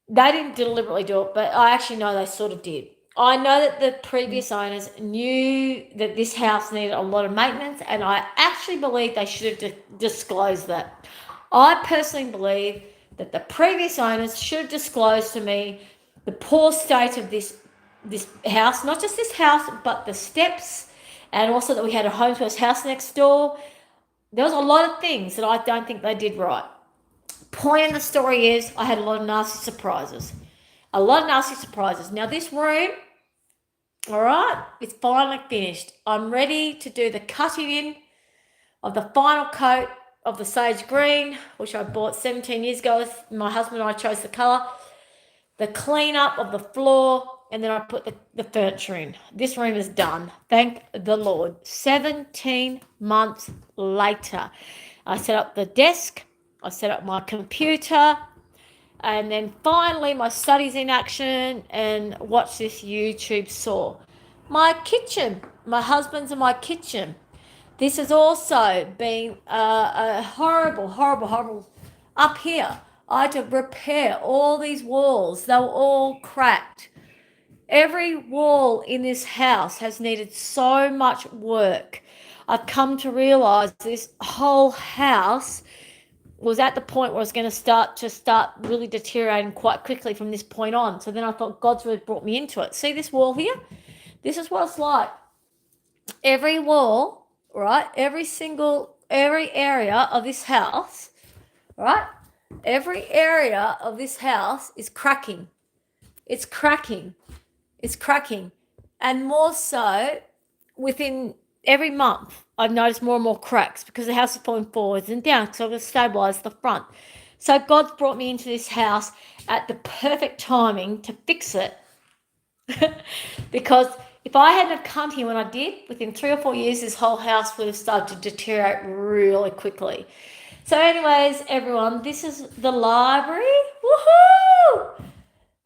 They didn't deliberately do it, but I actually know they sort of did. I know that the previous owners knew that this house needed a lot of maintenance, and I actually believe they should have disclosed that. I personally believe that the previous owners should have disclosed to me the poor state of this house, not just this house, but the steps, and also that we had a home to us house next door. There was a lot of things that I don't think they did right. Point in the story is I had a lot of nasty surprises. Now this room, all right, it's finally finished. I'm ready to do the cutting in of the final coat of the sage green, which I bought 17 years ago. My husband and I chose the colour. The clean up of the floor, and then I put the furniture in. This room is done. Thank the Lord. 17 months later, I set up the desk. I set up my computer, and then finally my study's in action, and watch this YouTube saw. My kitchen, my husband's in my kitchen. This has also been a horrible up here. I had to repair all these walls. They were all cracked. Every wall in this house has needed so much work. I've come to realize this whole house was at the point where I was going to start really deteriorating quite quickly from this point on. So then I thought God's really brought me into it. See this wall here? This is what it's like. Every wall, right? Every area of this house, right? Every area of this house is cracking. It's cracking. And more so within every month, I've noticed more and more cracks because the house is falling forwards and down, so I've got to stabilise the front. So God's brought me into this house at the perfect timing to fix it. Because if I hadn't have come here when I did, within 3 or 4 years, this whole house would have started to deteriorate really quickly. So anyways, everyone, this is the library. Woohoo!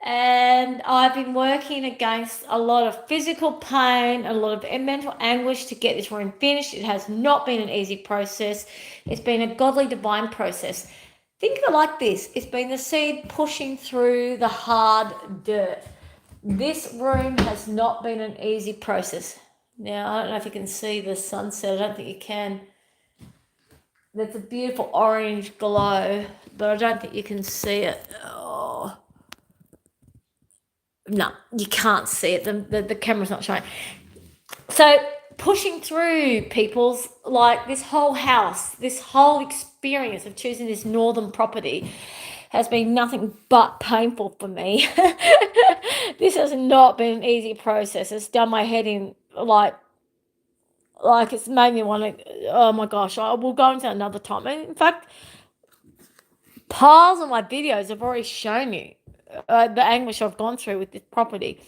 And I've been working against a lot of physical pain, a lot of mental anguish to get this room finished. It has not been an easy process. It's been a godly, divine process. Think of it like this. It's been the seed pushing through the hard dirt. This room has not been an easy process. Now, I don't know if you can see the sunset. I don't think you can. There's a beautiful orange glow, but I don't think you can see it. Oh. No, you can't see it. The camera's not showing. So pushing through people's, like this whole house, this whole experience of choosing this northern property has been nothing but painful for me. This has not been an easy process. It's done my head in, like it's made me want to, oh my gosh, I will go into another time. And in fact, piles of my videos have already shown you the anguish I've gone through with this property.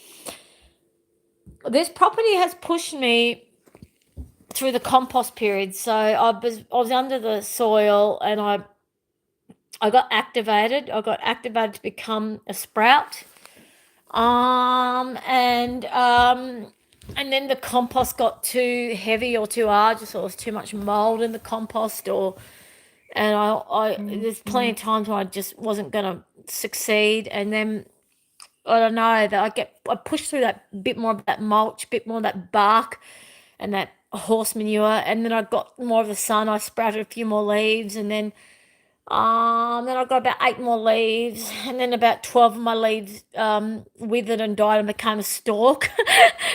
This property has pushed me through the compost period. So I was under the soil, and I got activated. I got activated to become a sprout. And then the compost got too heavy or too arduous, or there was too much mold in the compost, there's plenty of times when I just wasn't going to succeed. And then I don't know, that I pushed through that bit more of that mulch, bit more of that bark and that horse manure, and then I got more of the sun. I sprouted a few more leaves, and then I got about 8 more leaves, and then about 12 of my leaves withered and died and became a stalk.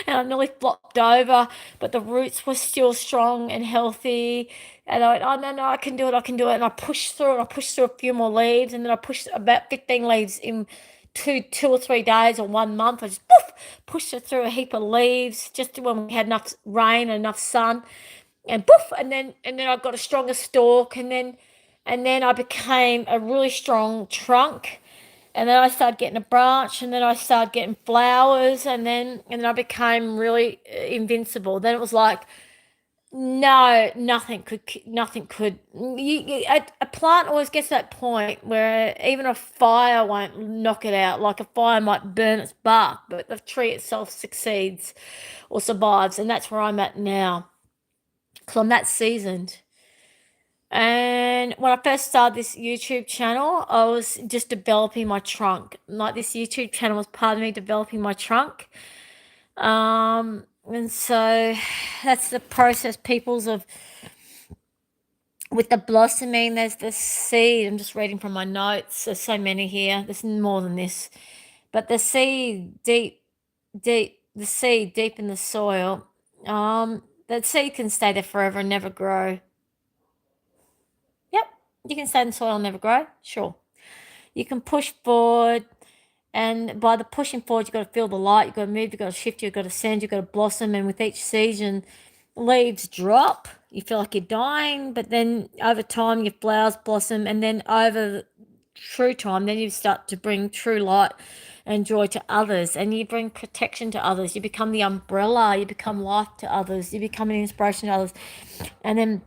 And I nearly flopped over, but the roots were still strong and healthy. And I went, oh, no, I can do it. And I pushed through a few more leaves, and then I pushed about 15 leaves in two or 3 days or 1 month. I just pushed it through a heap of leaves just when we had enough rain and enough sun, and and then I got a stronger stalk, and then I became a really strong trunk, and then I started getting a branch, and then I started getting flowers, and then I became really invincible. Then it was like No, nothing could. A plant always gets to that point where even a fire won't knock it out. Like a fire might burn its bark, but the tree itself succeeds or survives, and that's where I'm at now. Because I'm that seasoned. And when I first started this YouTube channel, I was just developing my trunk. Like this YouTube channel was part of me developing my trunk. And so that's the process, peoples, of with the blossoming. There's the seed. I'm just reading from my notes. There's so many here. There's more than this. But the seed the seed deep in the soil, that seed can stay there forever and never grow. Yep, you can stay in the soil and never grow. Sure. You can push forward, and by the pushing forward, you've got to feel the light, you've got to move, you've got to shift, you've got to ascend, you've got to blossom. And with each season, leaves drop. You feel like you're dying, but then over time, your flowers blossom. And then over true time, then you start to bring true light and joy to others. And you bring protection to others. You become the umbrella, you become life to others, you become an inspiration to others. And then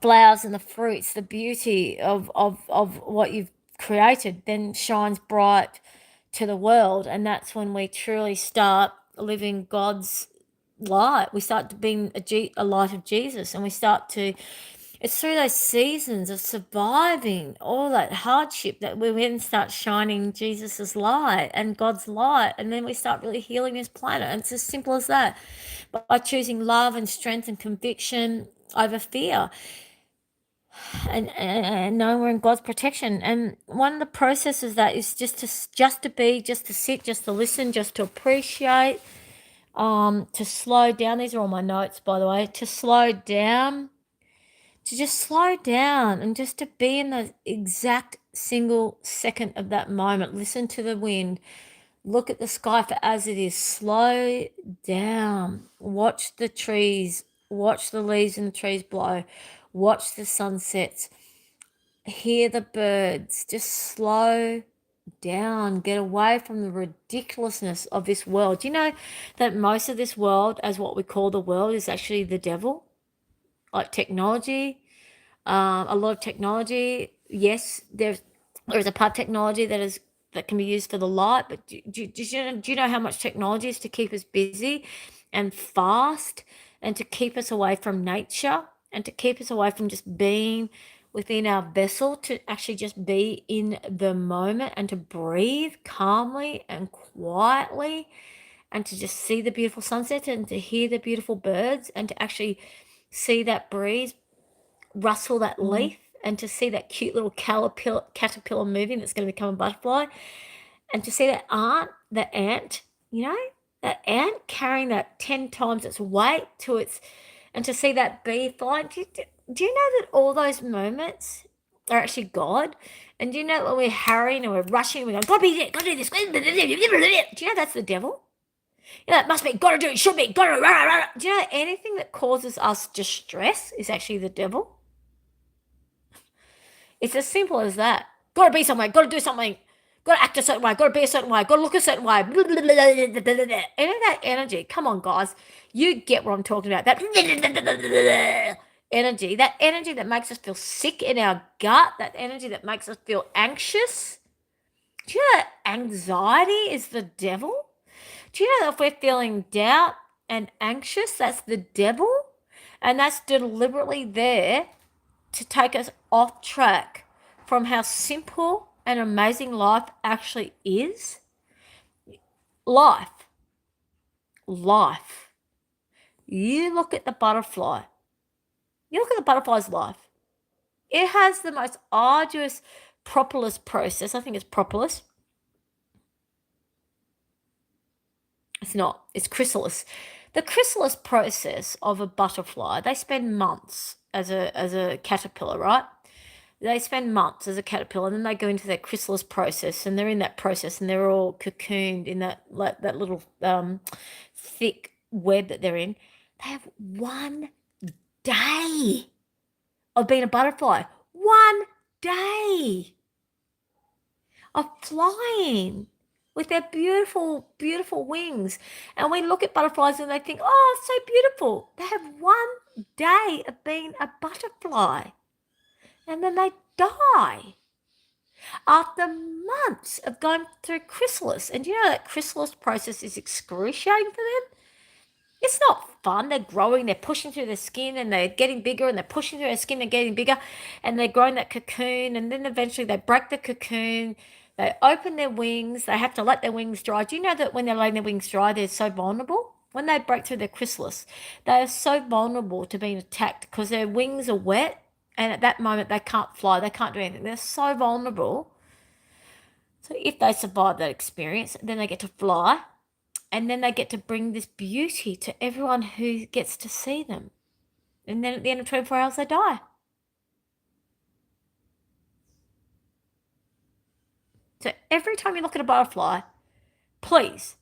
flowers and the fruits, the beauty of what you've created then shines bright to the world. And that's when we truly start living God's light. We start to being a light of Jesus, and we start to, it's through those seasons of surviving all that hardship that we then start shining Jesus's light and God's light, and then we start really healing this planet. And it's as simple as that, by choosing love and strength and conviction over fear, and knowing we're in God's protection. And one of the processes that is just to be, just to sit, just to listen, just to appreciate, to slow down. These are all my notes, by the way. To slow down, to just slow down, and just to be in the exact single second of that moment. Listen to the wind. Look at the sky for as it is. Slow down. Watch the trees. Watch the leaves in the trees blow. Watch the sunsets. Hear the birds. Just slow down. Get away from the ridiculousness of this world. Do you know that most of this world, as what we call the world, is actually the devil? Like technology, a lot of technology. Yes, there's a part of technology that can be used for the light, but do you know how much technology is to keep us busy and fast, and to keep us away from nature, and to keep us away from just being within our vessel, to actually just be in the moment, and to breathe calmly and quietly, and to just see the beautiful sunset, and to hear the beautiful birds, and to actually see that breeze rustle that leaf, and to see that cute little caterpillar moving that's going to become a butterfly, and to see that ant, you know, that ant carrying that 10 times its weight to its, and to see that bee fly. Do you know that all those moments are actually God? And do you know when we're hurrying and we're rushing and we're going, gotta be there, gotta do this, do you know that's the devil? You know, it must be, gotta do it, should be, gotta, rah, rah, rah. Do you know anything that causes us distress is actually the devil? It's as simple as that. Gotta be somewhere, gotta do something, gotta act a certain way, gotta be a certain way, gotta look a certain way. Blah, blah, blah, blah, blah, blah, blah. Any of that energy, come on, guys. You get what I'm talking about. That energy, that energy that makes us feel sick in our gut, that energy that makes us feel anxious. Do you know that anxiety is the devil? Do you know that if we're feeling doubt and anxious, that's the devil? And that's deliberately there to take us off track from how simple and amazing life actually is. Life. Life. You look at the butterfly. You look at the butterfly's life. It has the most arduous propolis process. I think it's propolis. It's not. It's chrysalis. The chrysalis process of a butterfly, they spend months as a caterpillar, right? They spend months as a caterpillar, and then they go into that chrysalis process, and they're in that process, and they're all cocooned in that little thick web that they're in. They have 1 day of being a butterfly. 1 day of flying. with their beautiful, beautiful wings. And we look at butterflies and they think, oh, it's so beautiful. They have one day of being a butterfly and then they die after months of going through chrysalis. And you know that chrysalis process is excruciating for them? It's not fun. They're growing, they're pushing through their skin and they're getting bigger and they're pushing through their skin and getting bigger and they're growing that cocoon and then eventually they break the cocoon. They open their wings. They have to let their wings dry. Do you know that when they're letting their wings dry, they're so vulnerable? When they break through their chrysalis, they are so vulnerable to being attacked because their wings are wet and at that moment they can't fly. They can't do anything. They're so vulnerable. So if they survive that experience, then they get to fly and then they get to bring this beauty to everyone who gets to see them. And then at the end of 24 hours, they die. So every time you look at a butterfly, please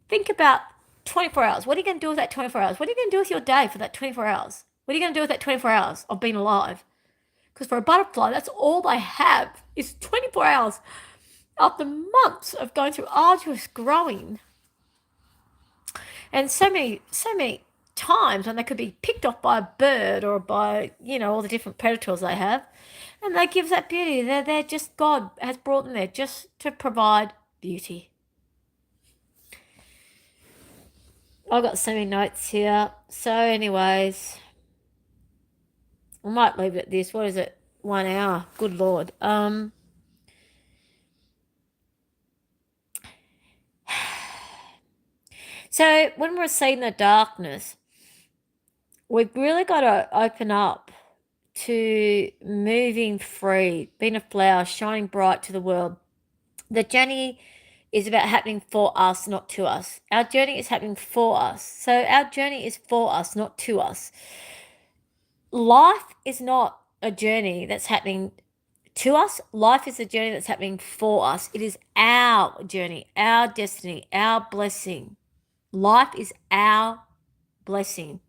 think about 24 hours. What are you going to do with that 24 hours? What are you going to do with your day for that 24 hours? What are you going to do with that 24 hours of being alive? Because for a butterfly, that's all they have is 24 hours after months of going through arduous growing. And so many times when they could be picked off by a bird or by, all the different predators they have. And that gives that beauty. They're just, God has brought them there just to provide beauty. I've got so many notes here. So anyways, I might leave it at this. What is it? 1 hour. Good Lord. So when we're seeing the darkness, we've really got to open up to moving free, being a flower, shining bright to the world. The journey is about happening for us, not to us. Our journey is happening for us. So our journey is for us, not to us. Life is not a journey that's happening to us. Life is a journey that's happening for us. It is our journey, our destiny, our blessing. Life is our blessing.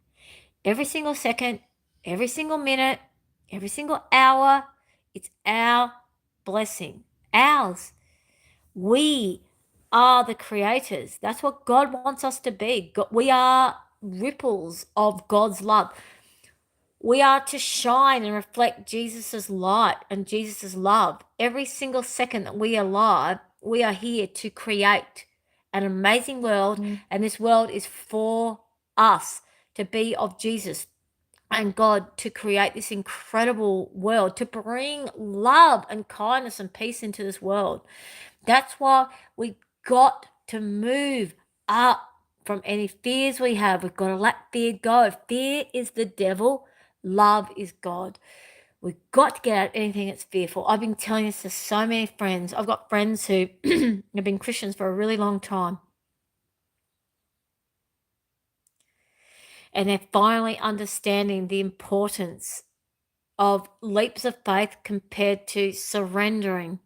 Every single second, every single minute, every single hour, it's our blessing. Ours. We are the creators. That's what God wants us to be. We are ripples of God's love. We are to shine and reflect Jesus' light and Jesus' love. Every single second that we are alive, we are here to create an amazing world, and this world is for us to be of Jesus and God, to create this incredible world, to bring love and kindness and peace into this world. That's why we got to move up from any fears we have. We've got to let fear go. Fear is the devil. Love is God. We've got to get out anything that's fearful. I've been telling this to so many friends. I've got friends who have been Christians for a really long time. And they're finally understanding the importance of leaps of faith compared to surrendering.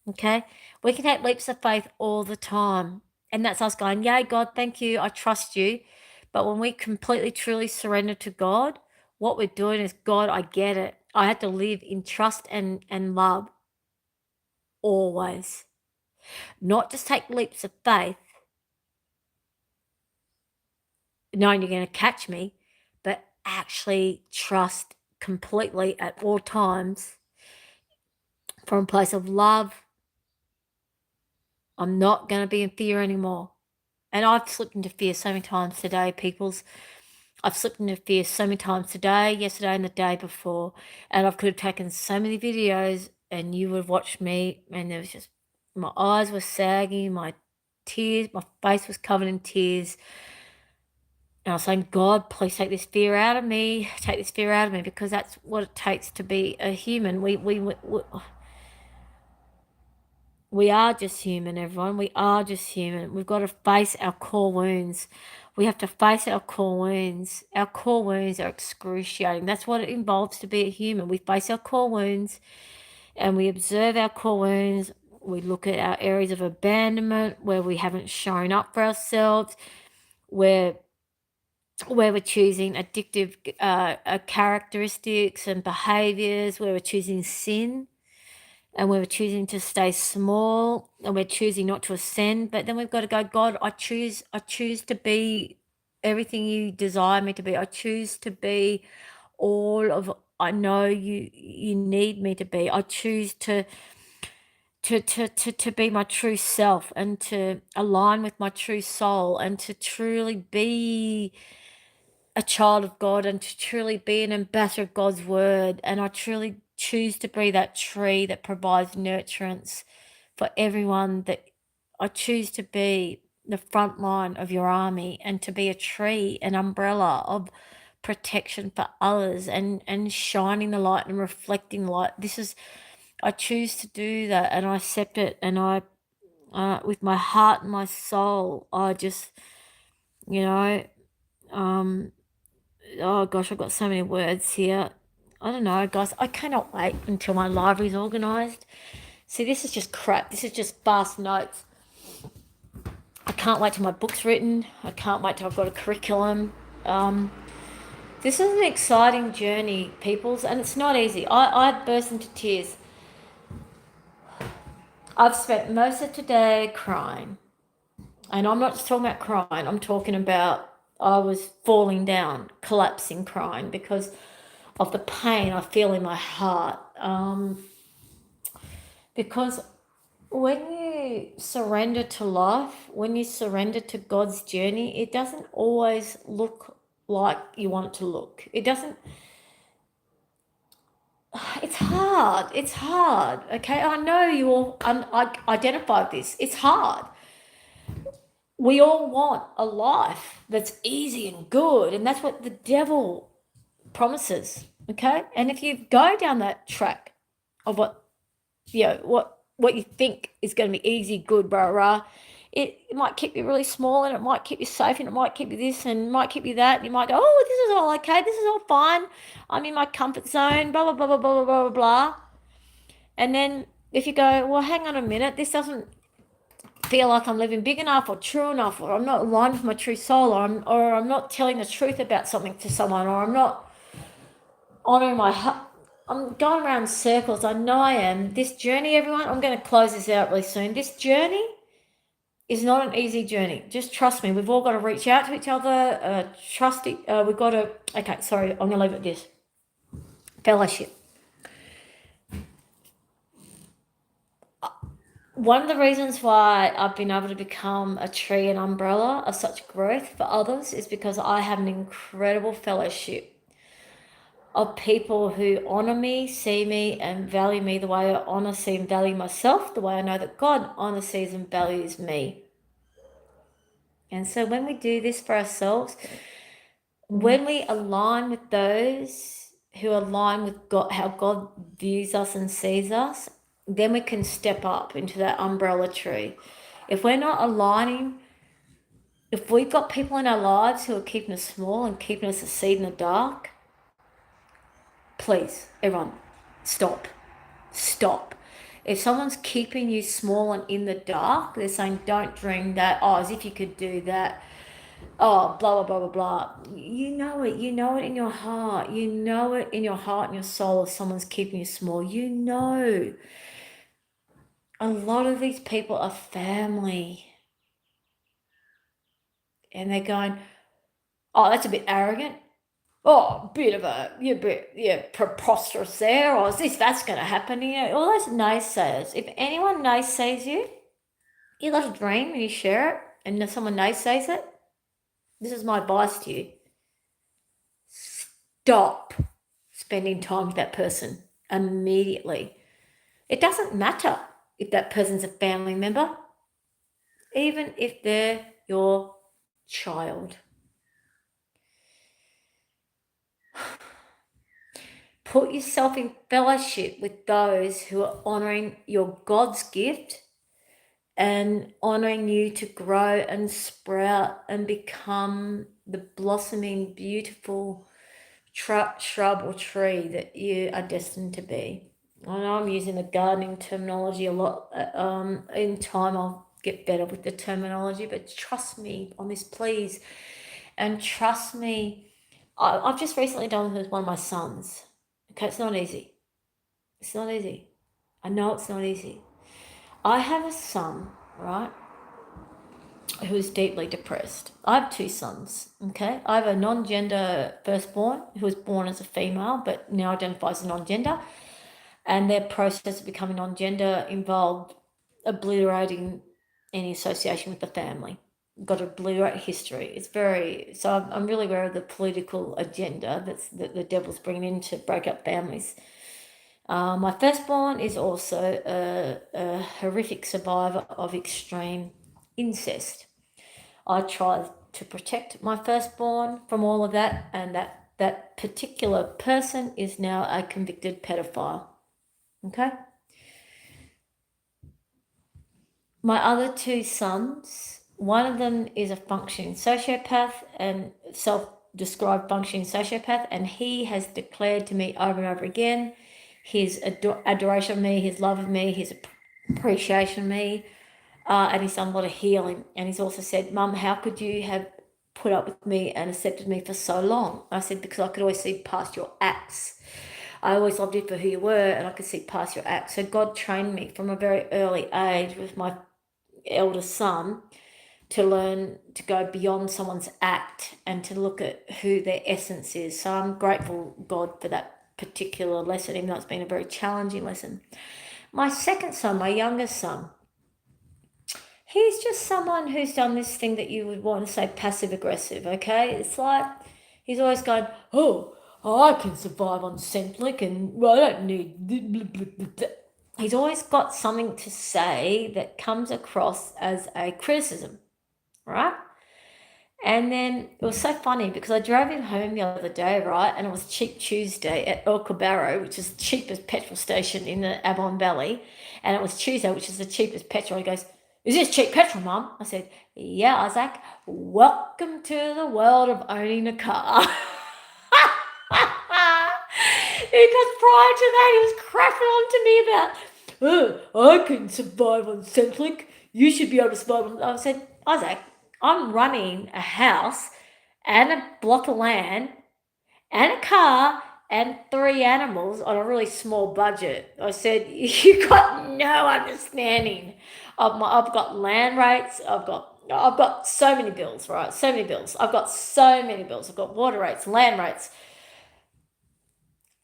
Okay? We can take leaps of faith all the time. And that's us going, yay, God, thank you. I trust you. But when we completely, truly surrender to God, what we're doing is, God, I get it. I have to live in trust and love always. Not just take leaps of faith, knowing you're going to catch me, but actually trust completely at all times from a place of love. I'm not going to be in fear anymore. And I've slipped into fear so many times today, peoples. I've slipped into fear so many times today, yesterday, and the day before. And I could have taken so many videos and you would have watched me, and there was just, my eyes were sagging, my face was covered in tears. And I was saying, God, please take this fear out of me. Take this fear out of me, because that's what it takes to be a human. We are just human, everyone. We are just human. We've got to face our core wounds. We have to face our core wounds. Our core wounds are excruciating. That's what it involves to be a human. We face our core wounds and we observe our core wounds. We look at our areas of abandonment where we haven't shown up for ourselves, where we're choosing addictive characteristics and behaviors, where we're choosing sin. and we're choosing to stay small, and we're choosing not to ascend. But then we've got to go, God, I choose to be everything you desire me to be. I choose to be all of I know you need me to be. I choose to be my true self, and to align with my true soul, and to truly be a child of God, and to truly be an ambassador of God's word. And I truly choose to be that tree that provides nurturance for everyone. That I choose to be the front line of your army, and to be a tree, an umbrella of protection for others, and shining the light and reflecting the light. I choose to do that, and I accept it, and I with my heart and my soul, I just, you know, um oh gosh, I've got so many words here. I don't know, guys. I cannot wait until my library's organised. See, this is just crap. This is just fast notes. I can't wait till my book's written. I can't wait till I've got a curriculum. This is an exciting journey, peoples, and it's not easy. I burst into tears. I've spent most of today crying. And I'm not just talking about crying, I'm talking about I was falling down, collapsing, crying because of the pain I feel in my heart. Because when you surrender to life, when you surrender to God's journey, it doesn't always look like you want it to look. It doesn't, it's hard. It's hard. Okay. I know you all identify with this. It's hard. We all want a life that's easy and good, and that's what the devil promises. Okay. And if you go down that track of what you think is going to be easy, good, rah rah, it might keep you really small, and it might keep you safe, and it might keep you this, and it might keep you that, and you might go, oh, this is all okay, this is all fine, I'm in my comfort zone, blah blah blah blah blah blah blah blah. And then if you go, well, hang on a minute, this doesn't feel like I'm living big enough or true enough, or I'm not aligned with my true soul, or I'm not telling the truth about something to someone, or I'm not honoring my heart. I'm going around circles. I know I am. This journey, everyone, I'm going to close this out really soon. This journey is not an easy journey. Just trust me. We've all got to reach out to each other. We've got to. Okay, sorry. I'm going to leave it at this. Fellowship. One of the reasons why I've been able to become a tree and umbrella of such growth for others is because I have an incredible fellowship of people who honor me, see me, and value me the way I honor, see, and value myself, the way I know that God honors, sees, and values me. And so when we do this for ourselves, when we align with those who align with God, how God views us and sees us, then we can step up into that umbrella tree. If we're not aligning, if we've got people in our lives who are keeping us small and keeping us a seed in the dark, please, everyone, stop. Stop. If someone's keeping you small and in the dark, they're saying, don't dream that, oh, as if you could do that, oh, blah, blah, blah, blah, blah. You know it in your heart. You know it in your heart and your soul if someone's keeping you small. You know. A lot of these people are family. And they're going, oh, that's a bit arrogant. Oh, bit of preposterous there, or is this that's going to happen? All those naysayers. If anyone naysays you, you got a dream and you share it, and if someone naysays it, this is my advice to you. Stop spending time with that person immediately. It doesn't matter if that person's a family member, even if they're your child. Put yourself in fellowship with those who are honoring your God's gift and honoring you to grow and sprout and become the blossoming, beautiful shrub or tree that you are destined to be. I know I'm using the gardening terminology a lot. In time, I'll get better with the terminology, but trust me on this, please. And trust me, I've just recently done this with one of my sons. Okay, it's not easy. It's not easy. I know it's not easy. I have a son, right, who's deeply depressed. I have two sons, okay? I have a non-gender firstborn who was born as a female but now identifies as non-gender, and their process of becoming non-gender involved obliterating any association with the family. Got to obliterate history. It's very, so I'm really aware of the political agenda that the devil's bringing in to break up families. My firstborn is also a horrific survivor of extreme incest. I try to protect my firstborn from all of that, and that particular person is now a convicted pedophile. Okay? My other two sons, one of them is a functioning sociopath and self-described functioning sociopath, and he has declared to me over and over again his adoration of me, his love of me, his appreciation of me, and he's done a lot of healing. And he's also said, Mum, how could you have put up with me and accepted me for so long? I said, because I could always see past your acts. I always loved you for who you were, and I could see past your acts. So God trained me from a very early age with my eldest son to learn to go beyond someone's act and to look at who their essence is. So I'm grateful, God, for that particular lesson, even though it's been a very challenging lesson. My second son, my youngest son, he's just someone who's done this thing that you would want to say passive aggressive, okay? It's like he's always going, oh, I can survive on Centric and I don't need... He's always got something to say that comes across as a criticism, right? And then it was so funny because I drove him home the other day, right? And it was Cheap Tuesday at El Cabarro, which is the cheapest petrol station in the Avon Valley. And it was Tuesday, which is the cheapest petrol. He goes, is this cheap petrol, Mum? I said, yeah, Isaac. Welcome to the world of owning a car. Because prior to that, he was crapping on to me about, I can survive on Centrelink. You should be able to survive on... I said, Isaac, I'm running a house and a block of land and a car and 3 animals on a really small budget. I said, you got no understanding of I've got land rates, I've got so many bills, right? So many bills. I've got so many bills. I've got water rates, land rates,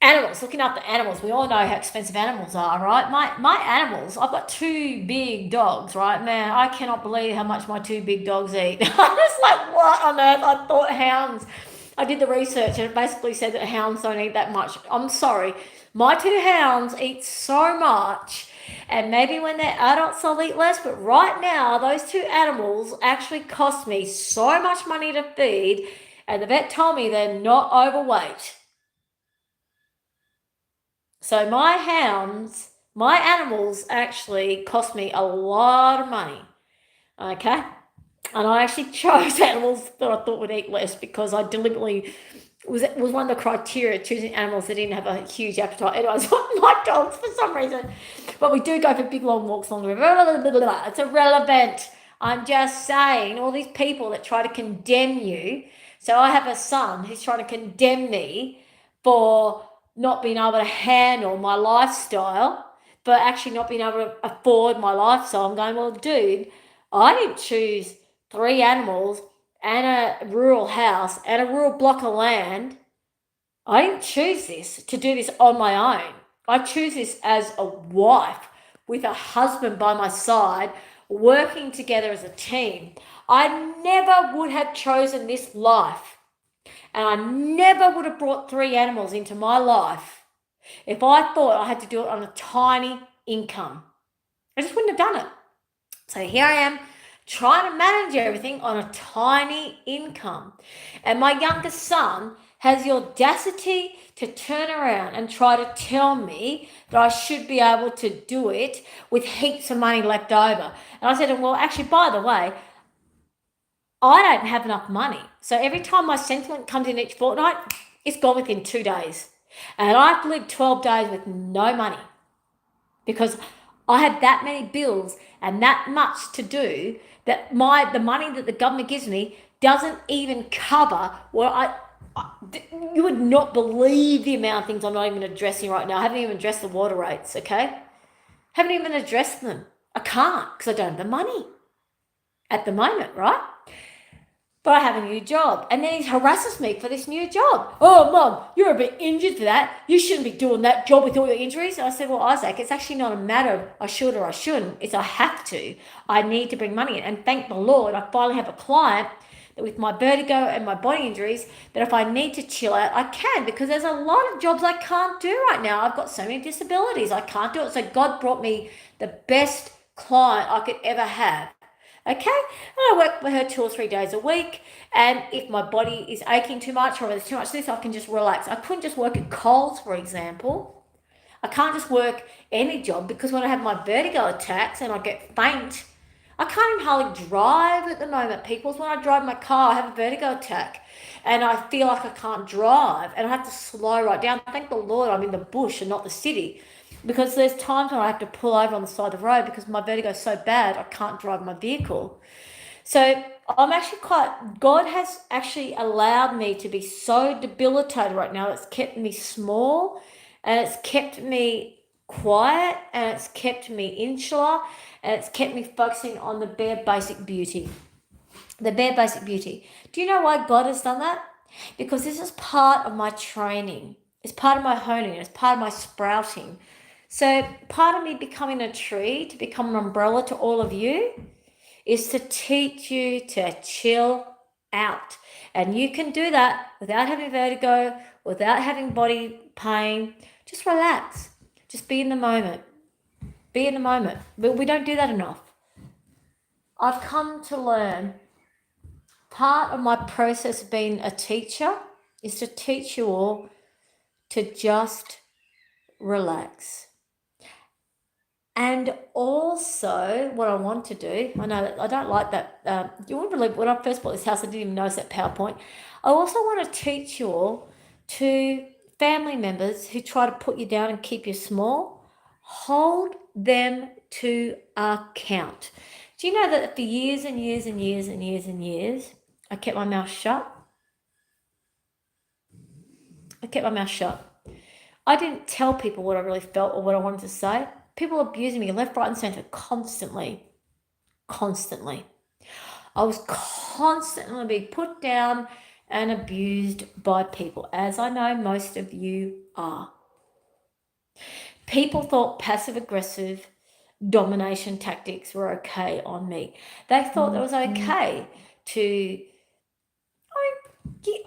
animals, looking after animals. We all know how expensive animals are, right? My animals, I've got 2 big dogs, right? Man, I cannot believe how much my 2 big dogs eat. I was like, what on earth? I thought hounds. I did the research and it basically said that hounds don't eat that much. I'm sorry. My 2 hounds eat so much, and maybe when they're adults they'll eat less, but right now those 2 animals actually cost me so much money to feed, and the vet told me they're not overweight. So my animals actually cost me a lot of money, okay? And I actually chose animals that I thought would eat less because I deliberately was one of the criteria, choosing animals that didn't have a huge appetite. And I was my dogs for some reason. But we do go for big long walks along the river. It's irrelevant. I'm just saying, all these people that try to condemn you. So I have a son who's trying to condemn me for not being able to handle my lifestyle, but actually not being able to afford my lifestyle. I'm going, well, dude, I didn't choose 3 animals and a rural house and a rural block of land. I didn't choose this to do this on my own. I choose this as a wife with a husband by my side, working together as a team. I never would have chosen this life, and I never would have brought 3 animals into my life if I thought I had to do it on a tiny income. I just wouldn't have done it. So here I am, trying to manage everything on a tiny income. And my youngest son has the audacity to turn around and try to tell me that I should be able to do it with heaps of money left over. And I said, well, actually, by the way, I don't have enough money. So every time my Centrelink comes in each fortnight, it's gone within 2 days. And I've lived 12 days with no money because I have that many bills and that much to do that the money that the government gives me doesn't even cover what you would not believe the amount of things I'm not even addressing right now. I haven't even addressed the water rates, okay? Haven't even addressed them. I can't because I don't have the money at the moment, right? But I have a new job. And then he harasses me for this new job. Oh, Mum, you're a bit injured for that. You shouldn't be doing that job with all your injuries. And I said, well, Isaac, it's actually not a matter of I should or I shouldn't. It's I have to. I need to bring money in. And thank the Lord, I finally have a client that with my vertigo and my body injuries, that if I need to chill out, I can, because there's a lot of jobs I can't do right now. I've got so many disabilities. I can't do it. So God brought me the best client I could ever have. Okay, and I work with her 2 or 3 days a week, and if my body is aching too much or there's too much of this, I can just relax. I couldn't just work at Coles, for example. I can't just work any job because when I have my vertigo attacks and I get faint, I can't even hardly drive at the moment, people. When I drive my car, I have a vertigo attack and I feel like I can't drive and I have to slow right down. Thank the Lord I'm in the bush and not the city, because there's times when I have to pull over on the side of the road because my vertigo is so bad I can't drive my vehicle. So I'm actually God has actually allowed me to be so debilitated right now. It's kept me small and it's kept me quiet and it's kept me insular and it's kept me focusing on the bare basic beauty. The bare basic beauty. Do you know why God has done that? Because this is part of my training. It's part of my honing. It's part of my sprouting. So part of me becoming a tree to become an umbrella to all of you is to teach you to chill out. And you can do that without having vertigo, without having body pain. Just relax. Just be in the moment. Be in the moment. But we don't do that enough. I've come to learn part of my process of being a teacher is to teach you all to just relax. And also, what I want to do, I know that I don't like that. You wouldn't believe when I first bought this house, I didn't even notice that PowerPoint. I also want to teach you all to family members who try to put you down and keep you small, hold them to account. Do you know that for years and years and years and years and years, I kept my mouth shut? I kept my mouth shut. I didn't tell people what I really felt or what I wanted to say. People abusing me left, right, and centre constantly. Constantly. I was constantly being put down and abused by people, as I know most of you are. People thought passive aggressive domination tactics were okay on me. They thought it was okay to.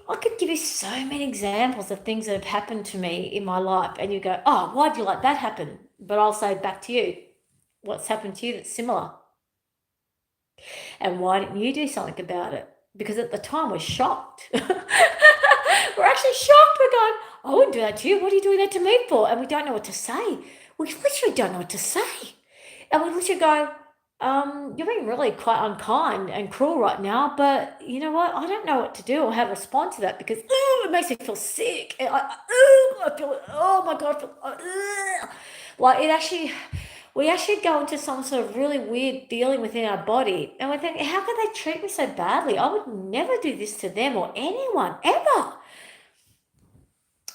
I could give you so many examples of things that have happened to me in my life, and you go, oh, why do you let that happen? But I'll say back to you, what's happened to you that's similar? And why didn't you do something about it? Because at the time we're shocked. We're actually shocked. We're going, I wouldn't do that to you. What are you doing that to me for? And we don't know what to say. We literally don't know what to say. And we literally go, you're being really quite unkind and cruel right now, but you know what? I don't know what to do or how to respond to that because it makes me feel sick. And I feel, oh my God, I feel, like it actually, we actually go into some sort of really weird feeling within our body, and we think, how could they treat me so badly? I would never do this to them or anyone ever.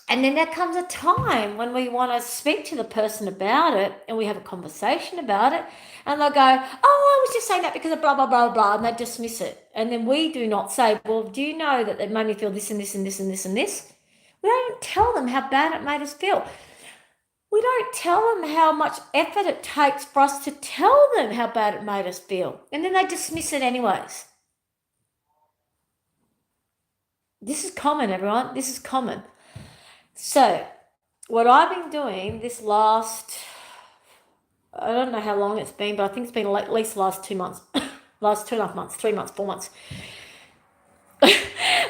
And then there comes a time when we want to speak to the person about it and we have a conversation about it, and they'll go, oh, I was just saying that because of blah, blah, blah, blah, and they dismiss it. And then we do not say, well, do you know that it made me feel this and this and this and this and this? We don't tell them how bad it made us feel. We don't tell them how much effort it takes for us to tell them how bad it made us feel. And then they dismiss it anyways. This is common, everyone. This is common. So, what I've been doing this last, I don't know how long it's been, but I think it's been at least the last 2 months, last 2.5 months, 3 months, 4 months.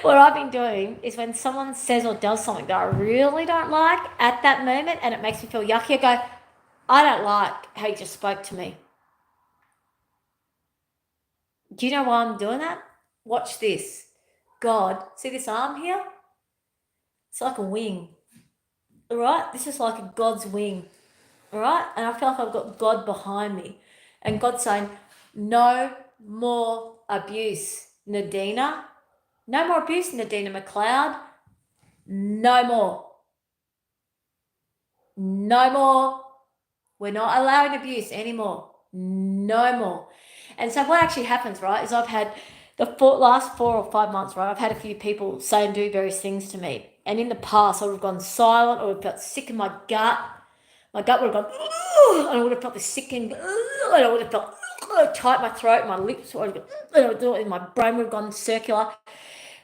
What I've been doing is when someone says or does something that I really don't like at that moment and it makes me feel yucky, I go, I don't like how you just spoke to me. Do you know why I'm doing that? Watch this. God, see this arm here? It's like a wing. All right? This is like a God's wing. All right? And I feel like I've got God behind me. And God's saying, no more abuse, Nadina. No more abuse, Nadina McLeod. No more. No more. We're not allowing abuse anymore. No more. And so what actually happens, right, is I've had last 4 or 5 months, right, I've had a few people say and do various things to me. And in the past, I would have gone silent, or would have felt sick in my gut. My gut would have gone, and I would have felt this sickening, and I would have felt tight my throat, my lips, and my brain would have gone circular.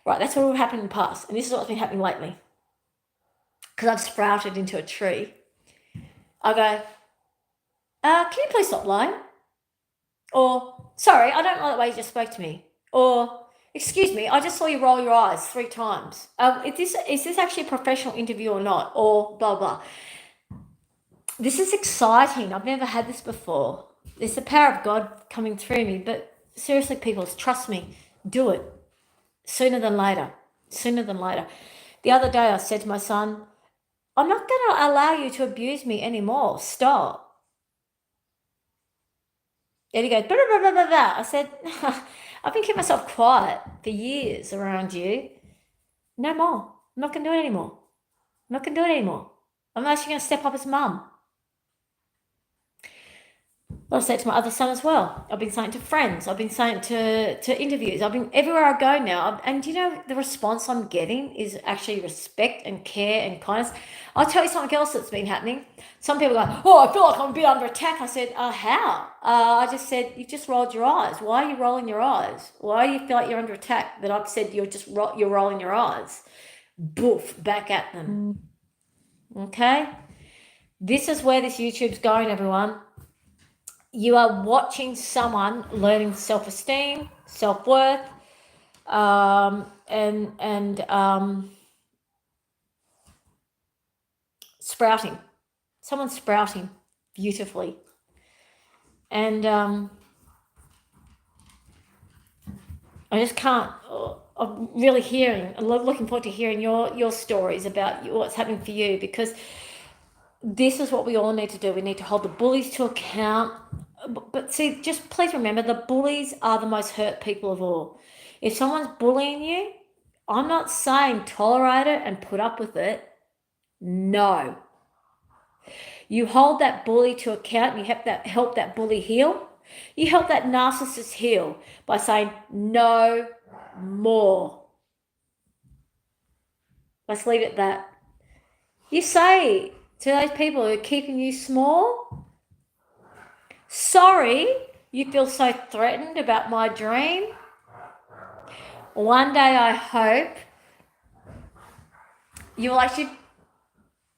Right, that's what would have happened in the past. And this is what's been happening lately. Because I've sprouted into a tree. I go, can you please stop lying? Or, sorry, I don't like the way you just spoke to me. Or, excuse me, I just saw you roll your eyes 3 times. Is this actually a professional interview or not? Or blah, blah. This is exciting. I've never had this before. It's the power of God coming through me. But seriously, people, trust me. Do it. Sooner than later. Sooner than later. The other day I said to my son, I'm not going to allow you to abuse me anymore. Stop. And he goes, blah, blah, blah, blah, blah. I said, I've been keeping myself quiet for years around you. No more. I'm not going to do it anymore. I'm not going to do it anymore. I'm actually going to step up as mum. I've said to my other son as well. I've been saying to friends. I've been saying to interviews. I've been everywhere I go now. And you know, the response I'm getting is actually respect and care and kindness. I'll tell you something else that's been happening. Some people go, I feel like I'm a bit under attack. I said, how? I just said, you just rolled your eyes. Why are you rolling your eyes? Why do you feel like you're under attack? That I've said you're rolling your eyes. Boof, back at them. Okay? This is where this YouTube's going, everyone. You are watching someone learning self-esteem, self-worth, and sprouting. Someone's sprouting beautifully. And I just can't. I'm really looking forward to hearing your stories about what's happening for you, because this is what we all need to do. We need to hold the bullies to account. But see, just please remember, the bullies are the most hurt people of all. If someone's bullying you, I'm not saying tolerate it and put up with it. No. You hold that bully to account and you help that bully heal. You help that narcissist heal by saying no more. Let's leave it at that. You say to those people who are keeping you small, sorry, you feel so threatened about my dream. One day I hope you will actually,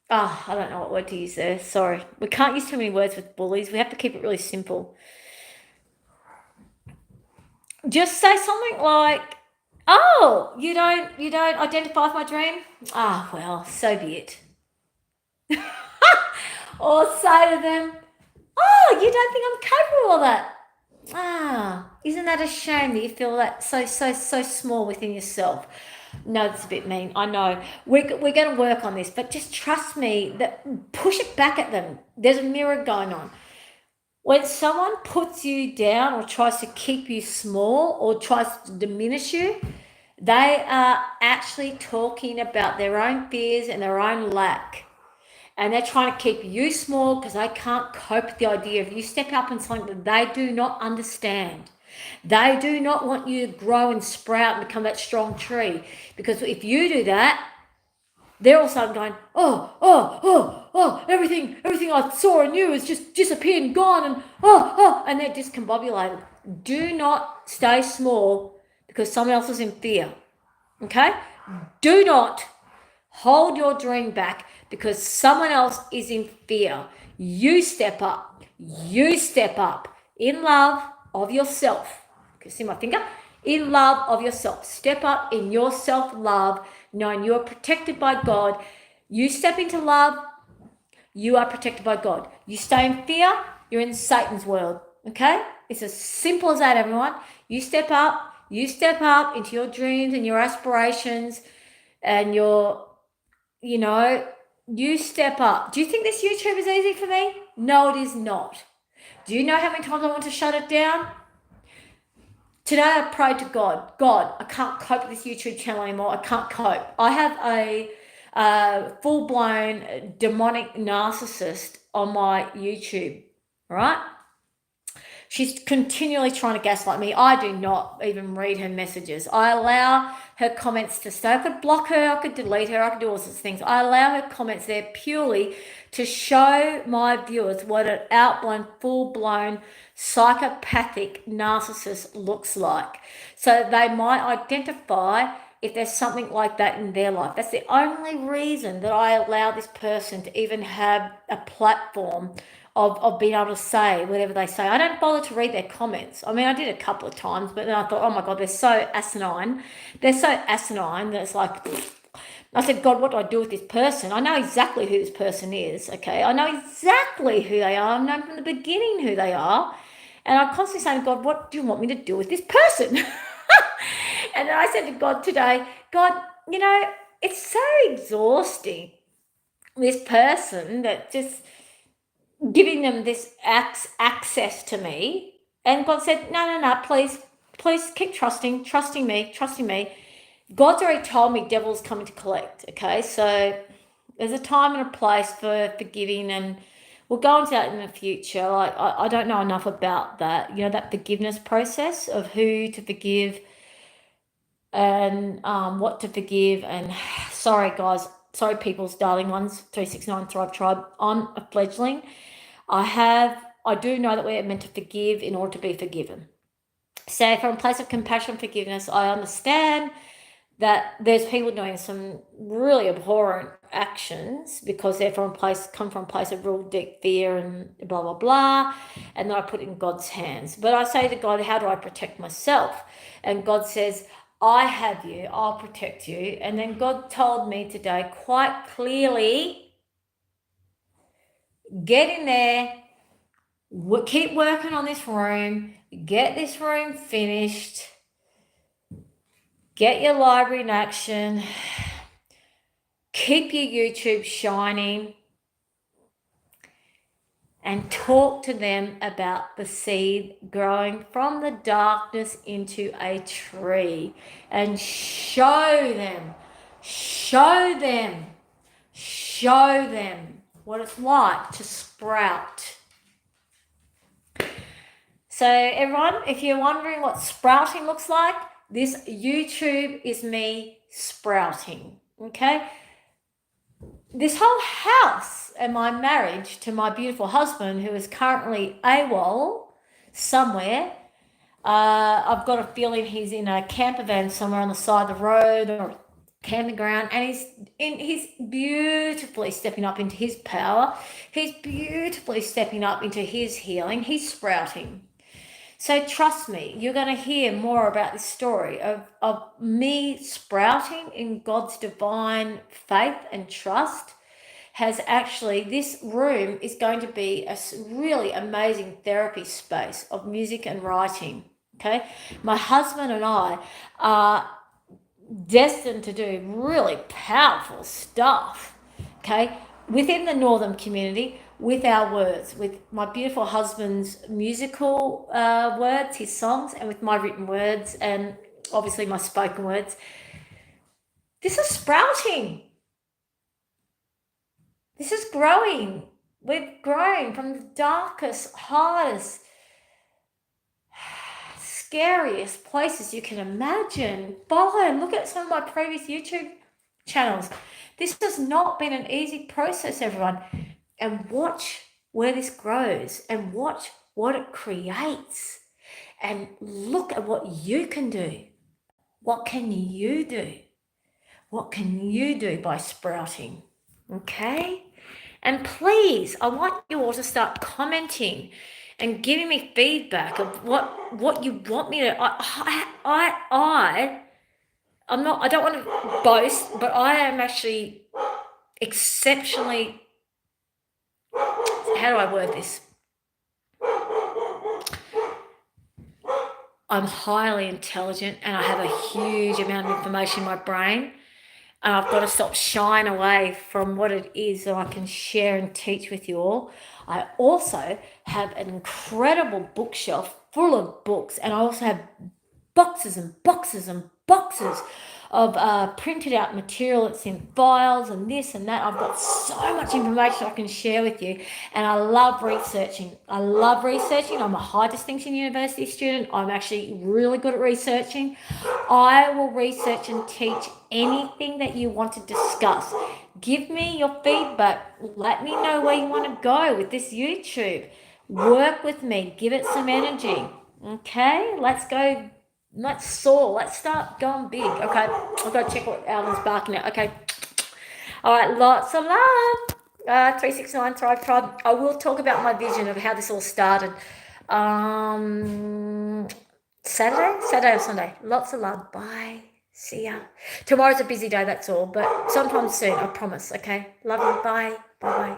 I don't know what word to use there, sorry. We can't use too many words with bullies. We have to keep it really simple. Just say something like, oh, you don't identify with my dream? Well, so be it. Or say to them, oh, you don't think I'm capable of that? Isn't that a shame that you feel that so small within yourself? No, that's a bit mean. I know. We're going to work on this, but just trust me, that push it back at them. There's a mirror going on. When someone puts you down or tries to keep you small or tries to diminish you, they are actually talking about their own fears and their own lack. And they're trying to keep you small because they can't cope with the idea of you stepping up in something that they do not understand. They do not want you to grow and sprout and become that strong tree. Because if you do that, they're all of a sudden going, everything I saw and knew has just disappeared and gone, and they're discombobulated. Do not stay small because someone else is in fear. Okay? Do not hold your dream back because someone else is in fear. You step up. You step up in love of yourself. You can see my finger? In love of yourself. Step up in your self-love, knowing you are protected by God. You step into love, you are protected by God. You stay in fear, you're in Satan's world. Okay? It's as simple as that, everyone. You step up into your dreams and your aspirations and you step up. Do you think this YouTube is easy for me? No, it is not. Do you know how many times I want to shut it down? Today I prayed to God. God, I can't cope with this YouTube channel anymore. I can't cope. I have full-blown demonic narcissist on my YouTube, right? She's continually trying to gaslight me. I do not even read her messages. I allow her comments to stay. I could block her, I could delete her, I could do all sorts of things. I allow her comments there purely to show my viewers what an outblown, full-blown, psychopathic narcissist looks like. So they might identify if there's something like that in their life. That's the only reason that I allow this person to even have a platform of being able to say whatever they say. I don't bother to read their comments. I mean, I did a couple of times, but then I thought, oh my God, they're so asinine. They're so asinine that it's like, I said, God, what do I do with this person? I know exactly who this person is, okay? I know exactly who they are. I've known from the beginning who they are. And I'm constantly saying, God, what do you want me to do with this person? And then I said to God today, God, it's so exhausting, this person that just giving them this access to me. And God said, no, please keep trusting me. God's already told me devil's coming to collect, okay? So there's a time and a place for forgiving, and we'll go into that in the future. Like, I don't know enough about that, that forgiveness process of who to forgive and what to forgive. And sorry, guys, sorry, people's darling ones, 369 Thrive Tribe, I'm a fledgling. I do know that we're meant to forgive in order to be forgiven. So from a place of compassion and forgiveness, I understand that there's people doing some really abhorrent actions because they're come from a place of real deep fear and blah, blah, blah. And then I put it in God's hands. But I say to God, how do I protect myself? And God says, I have you, I'll protect you. And then God told me today quite clearly, get in there, keep working on this room, get this room finished, get your library in action, keep your YouTube shining, and talk to them about the seed growing from the darkness into a tree, and show them what it's like to sprout. So everyone, if you're wondering what sprouting looks like, this YouTube is me sprouting, okay? This whole house and my marriage to my beautiful husband, who is currently AWOL somewhere, I've got a feeling he's in a camper van somewhere on the side of the road or camping ground, and he's beautifully stepping up into his power. He's beautifully stepping up into his healing. He's sprouting. So trust me, you're going to hear more about this story of me sprouting in God's divine faith and trust. This room is going to be a really amazing therapy space of music and writing, okay? My husband and I are destined to do really powerful stuff, okay, within the Northern community, with our words, with my beautiful husband's musical words, his songs, and with my written words, and obviously my spoken words. This is sprouting. This is growing. We've grown from the darkest, hardest, scariest places you can imagine. Follow and look at some of my previous YouTube channels. This has not been an easy process, everyone. And watch where this grows and watch what it creates. And look at what you can do. What can you do? What can you do by sprouting? Okay? And please, I want you all to start commenting and giving me feedback of what you want me to. I don't want to boast, but I am actually exceptionally. How do I word this? I'm highly intelligent and I have a huge amount of information in my brain, and I've got to stop shying away from what it is that I can share and teach with you all. I also have an incredible bookshelf full of books, and I also have boxes and boxes and boxes printed out material. It's in files and this and that. I've got so much information I can share with you, and I love researching. I'm a high distinction university student. I'm actually really good at researching. I will research and teach anything that you want to discuss. Give me your feedback. Let me know where you want to go with this YouTube. Work with me. Give it some energy. Okay, let's go. Let's soar. Let's start going big. Okay, I've got to check what Alan's barking at. Okay, all right, lots of love. 369 Thrive Tribe. I will talk about my vision of how this all started. Saturday or Sunday. Lots of love. Bye. See ya. Tomorrow's a busy day, that's all, but sometime soon, I promise. Okay, love you. Bye. Bye.